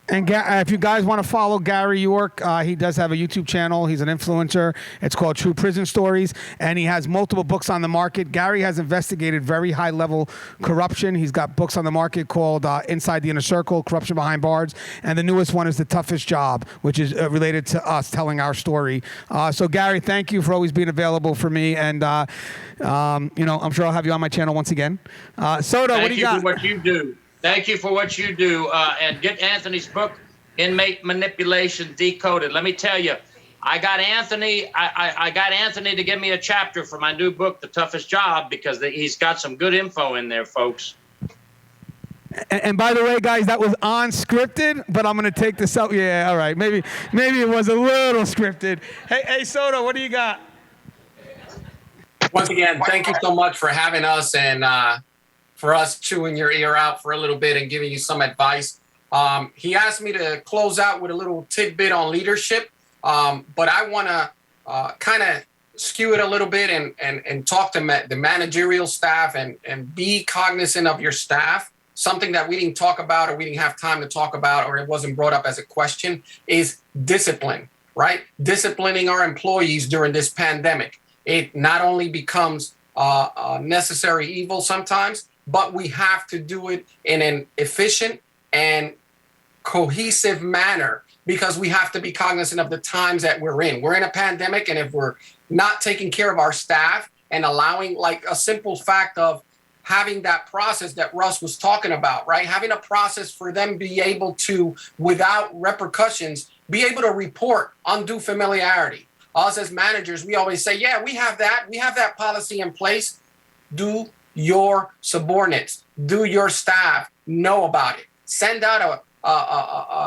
And if you guys want to follow Gary York, he does have a YouTube channel. He's an influencer. It's called True Prison Stories, and he has multiple books on the market. Gary has investigated very high-level corruption. He's got books on the market called Inside the Inner Circle, Corruption Behind Bars, and the newest one is The Toughest Job, which is related to us telling our story. So, Gary, thank you for always being available for me, and I'm sure I'll have you on my channel once again. Soto, what do you got? Thank you for what you do. Thank you for what you do. And get Anthony's book, Inmate Manipulation Decoded. Let me tell you, I got Anthony to give me a chapter for my new book, The Toughest Job, because he's got some good info in there, folks. And by the way, guys, that was unscripted, but I'm going to take this out. Yeah, all right. Maybe it was a little scripted. Hey, Soto, what do you got? Once again, thank you so much for having us, and for us chewing your ear out for a little bit and giving you some advice. He asked me to close out with a little tidbit on leadership, but I want to kind of skew it a little bit and talk to the managerial staff and be cognizant of your staff. Something that we didn't talk about, or we didn't have time to talk about, or it wasn't brought up as a question, is discipline, right? Disciplining our employees during this pandemic. It not only becomes a necessary evil sometimes, but we have to do it in an efficient and cohesive manner, because we have to be cognizant of the times that we're in. We're in a pandemic, and if we're not taking care of our staff and allowing, like a simple fact of having that process that Russ was talking about, right? Having a process for them be able to, without repercussions, be able to report undue familiarity. Us as managers, we always say, yeah, we have that policy in place. Do your subordinates, do your staff know about it? Send out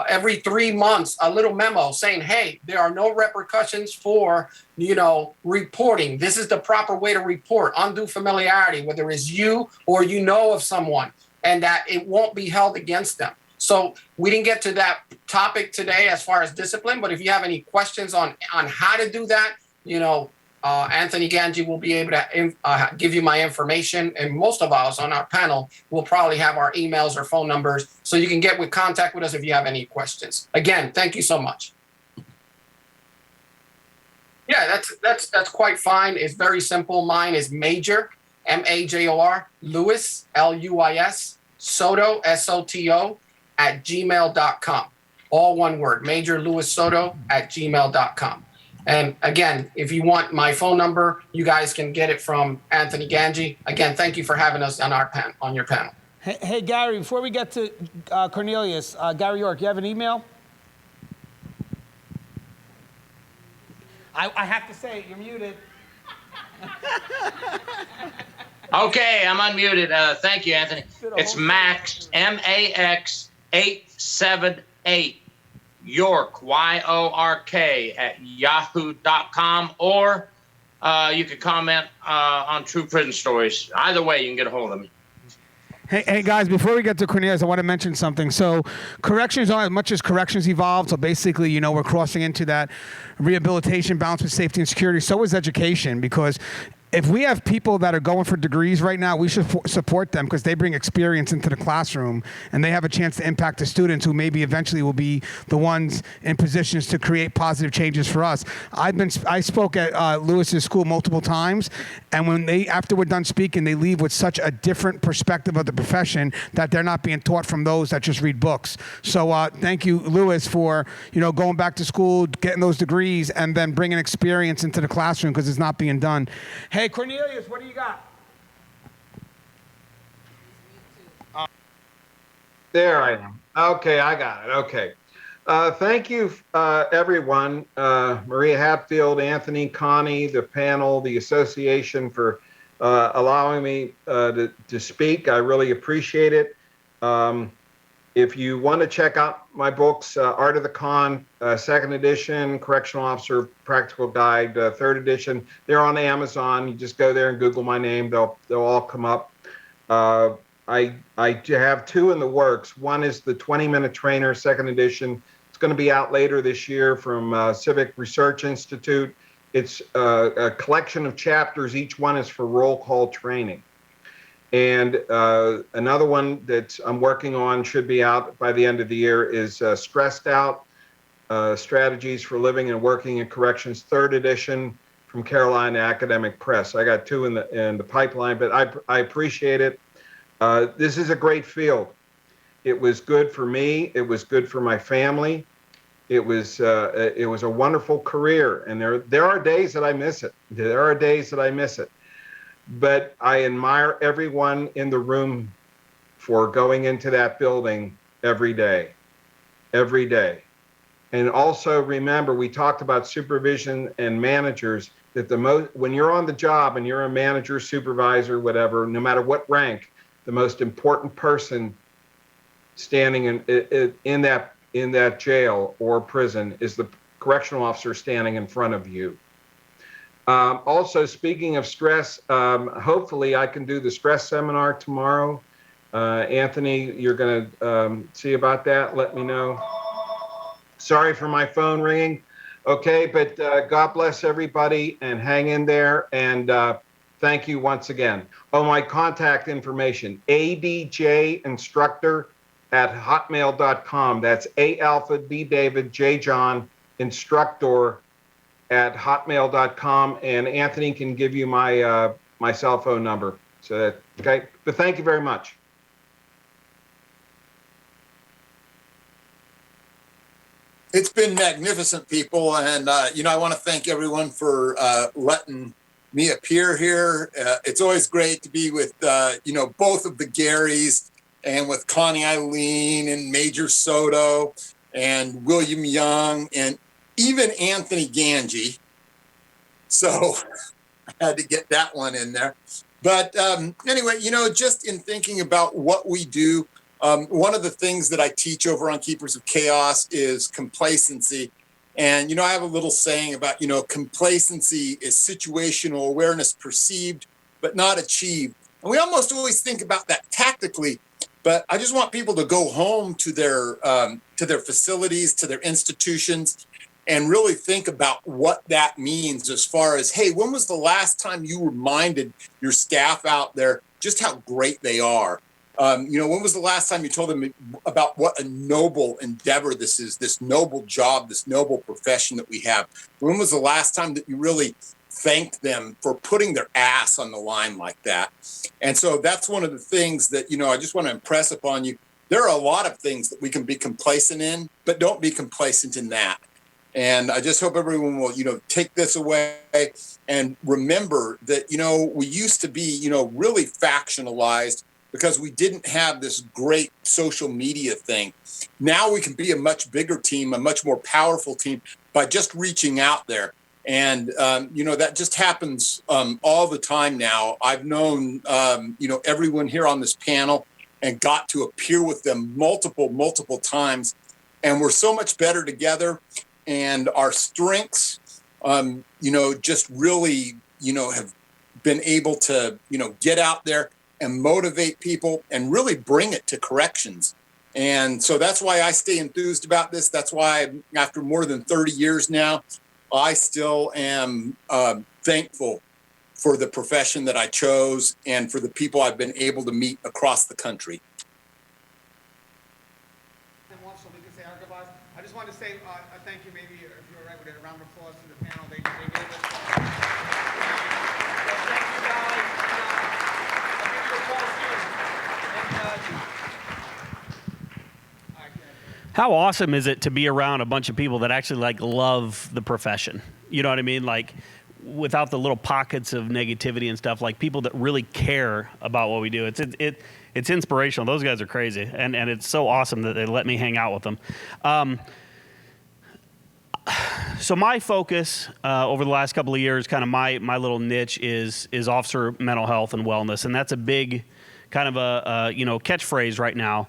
every 3 months a little memo saying, hey, there are no repercussions for reporting. This is the proper way to report undue familiarity, whether it's you or you know of someone, and that it won't be held against them. So we didn't get to that topic today as far as discipline, but if you have any questions on how to do that, Anthony Gangi will be able to give you my information, and most of us on our panel will probably have our emails or phone numbers, so you can get with contact with us if you have any questions. Again, thank you so much. Yeah, that's quite fine. It's very simple. Mine is Major, M-A-J-O-R, Luis, L-U-I-S, Soto, S-O-T-O, @gmail.com. All one word, Major Luis Soto @gmail.com. And again, if you want my phone number, you guys can get it from Anthony Gangi. Again, thank you for having us on your panel. Hey, Gary, before we get to Cornelius, Gary York, you have an email? I have to say it, you're muted. Okay, I'm unmuted. Thank you, Anthony. It's Max, M-A-X 878 York, Y-O-R-K @yahoo.com, or you could comment on True Prison Stories. Either way, you can get a hold of me. Hey guys, before we get to Cornelius, I want to mention something. So corrections, as much as corrections evolved, so basically, we're crossing into that rehabilitation balance with safety and security. So is education, because if we have people that are going for degrees right now, we should support them because they bring experience into the classroom and they have a chance to impact the students who maybe eventually will be the ones in positions to create positive changes for us. I spoke at Lewis's school multiple times, and when after we're done speaking, they leave with such a different perspective of the profession that they're not being taught from those that just read books. So thank you, Lewis, for going back to school, getting those degrees, and then bringing experience into the classroom because it's not being done. Hey, Cornelius, what do you got? There I am. Okay, I got it. Okay. Thank you, everyone. Maria Hatfield, Anthony, Connie, the panel, the association for allowing me to speak. I really appreciate it. If you want to check out my books, Art of the Con, 2nd edition, Correctional Officer Practical Guide, 3rd edition, they're on Amazon. You just go there and Google my name. They'll all come up. I have 2 in the works. One is the 20-Minute Trainer, 2nd edition. It's going to be out later this year from Civic Research Institute. It's a collection of chapters. Each one is for roll call training. And another one that I'm working on, should be out by the end of the year, is Stressed Out, Strategies for Living and Working in Corrections, 3rd edition from Carolina Academic Press. I got 2 in the pipeline, but I appreciate it. This is a great field. It was good for me. It was good for my family. It was a wonderful career, and there are days that I miss it. There are days that I miss it. But I admire everyone in the room for going into that building every day. And also remember, we talked about supervision and managers, that when you're on the job and you're a manager, supervisor, whatever, no matter what rank, the most important person standing in that jail or prison is the correctional officer standing in front of you. Also, speaking of stress, hopefully I can do the stress seminar tomorrow. Anthony, you're going to see about that. Let me know. Sorry for my phone ringing. Okay, but God bless everybody and hang in there. And thank you once again. Oh, my contact information, adjinstructor@hotmail.com. That's A Alpha D David J John instructor @hotmail.com, and Anthony can give you my my cell phone number. So okay, but thank you very much. It's been magnificent, people, and I want to thank everyone for letting me appear here. It's always great to be with both of the Garys, and with Connie Alleyne and Major Soto and William Young and even Anthony Gangi. So I had to get that one in there. But anyway, just in thinking about what we do, one of the things that I teach over on Keepers of Chaos is complacency. And, I have a little saying about, complacency is situational awareness perceived, but not achieved. And we almost always think about that tactically, but I just want people to go home to their facilities, to their institutions, and really think about what that means as far as, hey, when was the last time you reminded your staff out there just how great they are? When was the last time you told them about what a noble endeavor this is, this noble job, this noble profession that we have? When was the last time that you really thanked them for putting their ass on the line like that? And so that's one of the things that, I just want to impress upon you. There are a lot of things that we can be complacent in, but don't be complacent in that. And I just hope everyone will, take this away and remember that, we used to be, really factionalized because we didn't have this great social media thing. Now we can be a much bigger team, a much more powerful team by just reaching out there. And, that just happens all the time now. I've known, everyone here on this panel and got to appear with them multiple times. And we're so much better together. And our strengths, just really, have been able to, get out there and motivate people and really bring it to corrections. And so that's why I stay enthused about this. That's why after more than 30 years now, I still am thankful for the profession that I chose and for the people I've been able to meet across the country. I just wanted to say thank you, maybe if you're all right with a round of applause to the panel. They gave us. Thank you guys. I'll give you applause too. How awesome is it to be around a bunch of people that actually love the profession? You know what I mean? Without the little pockets of negativity and stuff, people that really care about what we do. It's inspirational. Those guys are crazy, and it's so awesome that they let me hang out with them. So my focus over the last couple of years, kind of my little niche is officer mental health and wellness, and that's a big kind of a catchphrase right now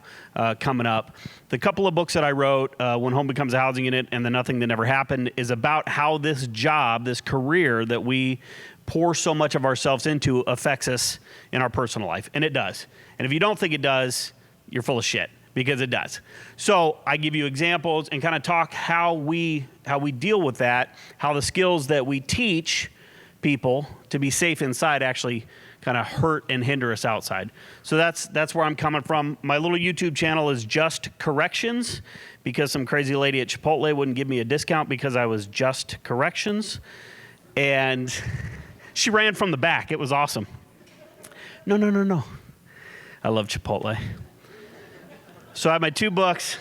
coming up. The couple of books that I wrote, When Home Becomes a Housing Unit and The Nothing That Never Happened, is about how this job, this career that we pour so much of ourselves into affects us in our personal life, and it does. And if you don't think it does, you're full of shit, because it does. So I give you examples and kind of talk how we deal with that, how the skills that we teach people to be safe inside actually kind of hurt and hinder us outside. So that's where I'm coming from. My little YouTube channel is Just Corrections, because some crazy lady at Chipotle wouldn't give me a discount because I was Just Corrections. And she ran from the back. It was awesome. No. I love Chipotle. So I have my 2 books.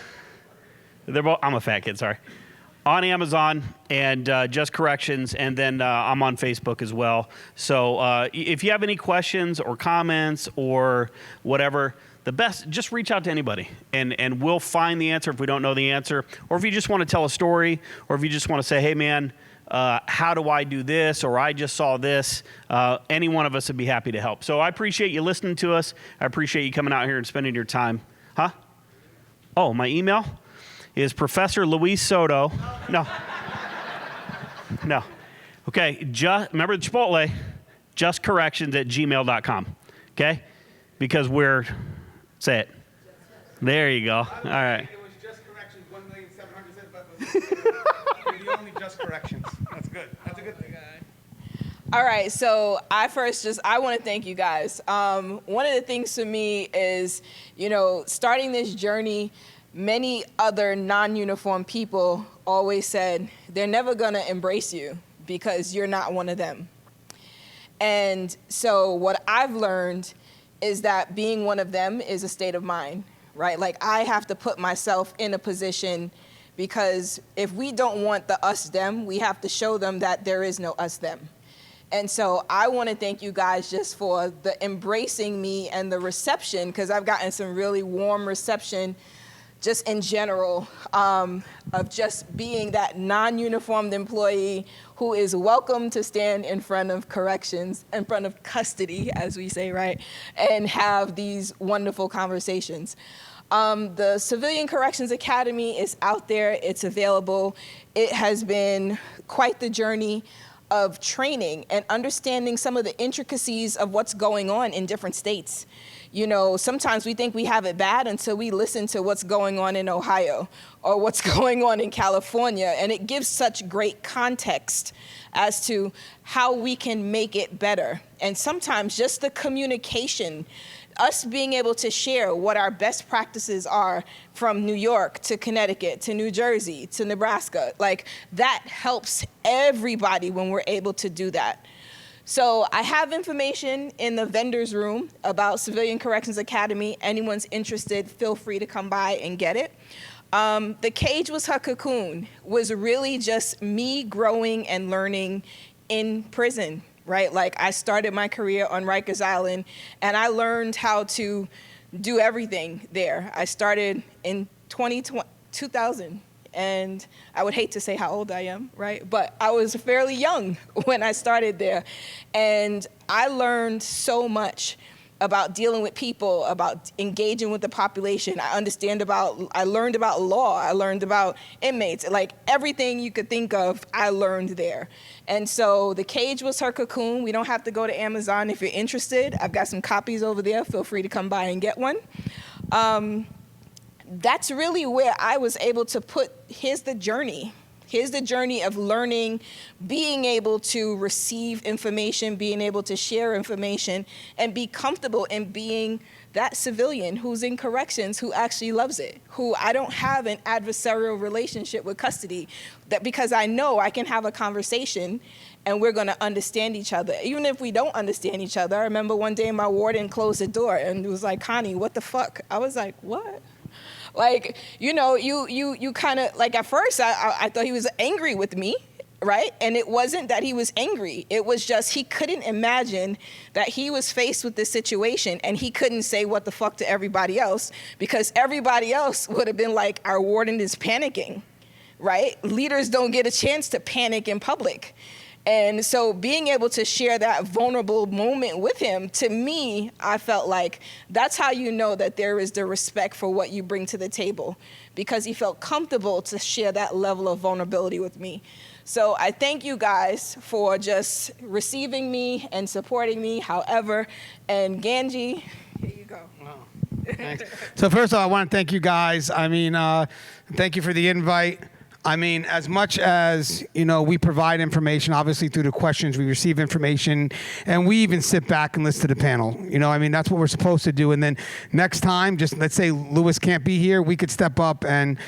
They're both, I'm a fat kid, sorry. On Amazon and Just Corrections, and then I'm on Facebook as well. So if you have any questions or comments or whatever, the best, just reach out to anybody, and we'll find the answer if we don't know the answer. Or if you just want to tell a story, or if you just want to say, hey man, how do I do this, or I just saw this, any one of us would be happy to help. So I appreciate you listening to us. I appreciate you coming out here and spending your time. Huh? Oh, my email is Professor Luis Soto. No. Okay, remember the Chipotle, justcorrections@gmail.com. Okay? Because say it. There you go. All right. It was Just Corrections, 1,700,000, but really only Just Corrections. That's good. That's a good thing. All right, so I want to thank you guys. One of the things to me is, starting this journey, many other non-uniform people always said they're never going to embrace you because you're not one of them. And so what I've learned is that being one of them is a state of mind, right? I have to put myself in a position, because if we don't want the us them, we have to show them that there is no us them. And so I want to thank you guys just for the embracing me and the reception, because I've gotten some really warm reception just in general, of just being that non-uniformed employee who is welcome to stand in front of corrections, in front of custody, as we say, right, and have these wonderful conversations. The Civilian Corrections Academy is out there. It's available. It has been quite the journey. of training and understanding some of the intricacies of what's going on in different states. You know, sometimes we think we have it bad until we listen to what's going on in Ohio or what's going on in California, and it gives such great context as to how we can make it better. And sometimes just the communication, us being able to share what our best practices are from New York to Connecticut to New Jersey to Nebraska, like that helps everybody when we're able to do that. So I have information in the vendor's room about Civilian Corrections Academy. Anyone's interested, feel free to come by and get it. The cage was her cocoon, was really just me growing and learning in prison, right? Like I started my career on Rikers Island and I learned how to do everything there. I started in 2000. And I would hate to say how old I am, right? But I was fairly young when I started there. And I learned so much about dealing with people, about engaging with the population. I learned about law. I learned about inmates. Like everything you could think of, I learned there. And so the cage was her cocoon. We don't have to go to Amazon if you're interested. I've got some copies over there. Feel free to come by and get one. That's really where I was able to put, here's the journey. Here's the journey of learning, being able to receive information, being able to share information, and be comfortable in being that civilian who's in corrections, who actually loves it, who I don't have an adversarial relationship with custody, that because I know I can have a conversation and we're gonna understand each other. Even if we don't understand each other, I remember one day my warden closed the door and was like, Connie, what the fuck? I was like, what? Like, you know, you kind of, like at first I thought he was angry with me, right? And it wasn't that he was angry. It was just he couldn't imagine that he was faced with this situation and he couldn't say what the fuck to everybody else because everybody else would have been like, our warden is panicking, right? Leaders don't get a chance to panic in public. And so being able to share that vulnerable moment with him, to me, I felt like that's how you know that there is the respect for what you bring to the table, because he felt comfortable to share that level of vulnerability with me. So I thank you guys for just receiving me and supporting me, however, and Gangi, here you go. Wow. Thanks. So first of all, I want to thank you guys. I mean, thank you for the invite. I mean, as much as, you know, we provide information, obviously through the questions, we receive information, and we even sit back and listen to the panel. You know, I mean, that's what we're supposed to do. And then next time, just let's say Luis can't be here, we could step up and,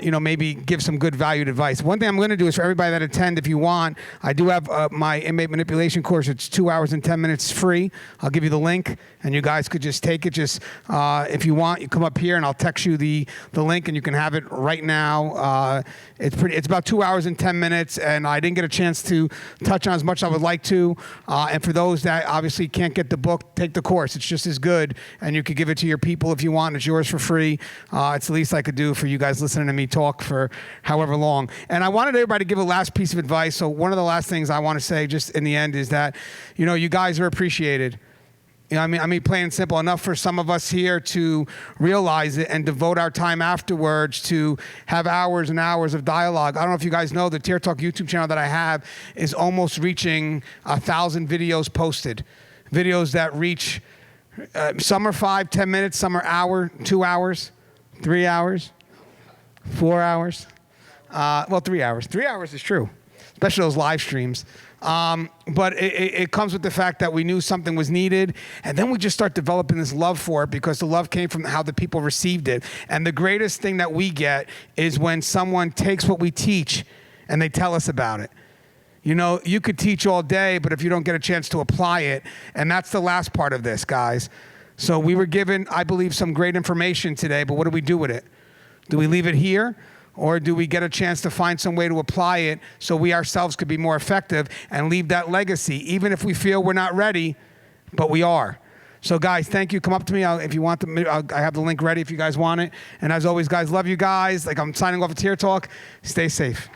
you know, maybe give some good valued advice. One thing I'm going to do is for everybody that attend, if you want, I do have my inmate manipulation course. It's 2 hours and 10 minutes free. I'll give you the link, and you guys could just take it. Just if you want, you come up here, and I'll text you the link, and you can have it right now. It's about 2 hours and 10 minutes, and I didn't get a chance to touch on as much as I would like to. And for those that obviously can't get the book, take the course. It's just as good, and you could give it to your people if you want. It's yours for free. It's the least I could do for you guys listening to me talk for however long. And I wanted everybody to give a last piece of advice. So one of the last things I want to say just in the end is that, you know, you guys are appreciated. You know, I mean, plain and simple, enough for some of us here to realize it and devote our time afterwards to have hours and hours of dialogue. I don't know if you guys know, the Tier Talk YouTube channel that I have is almost reaching 1,000 videos posted. Videos that reach, some are 5, 10 minutes, some are hour, 2 hours, 3 hours, 4 hours. Well, 3 hours. 3 hours is true, especially those live streams. But it comes with the fact that we knew something was needed, and then we just start developing this love for it because the love came from how the people received it. And the greatest thing that we get is when someone takes what we teach and they tell us about it. You know, you could teach all day, but if you don't get a chance to apply it, and that's the last part of this, guys. So we were given, I believe, some great information today, but what do we do with it? Do we leave it here? Or do we get a chance to find some way to apply it so we ourselves could be more effective and leave that legacy, even if we feel we're not ready, but we are. So guys, thank you. Come up to me if you want. I have the link ready if you guys want it. And as always, guys, love you guys. Like I'm signing off of Tier Talk. Stay safe.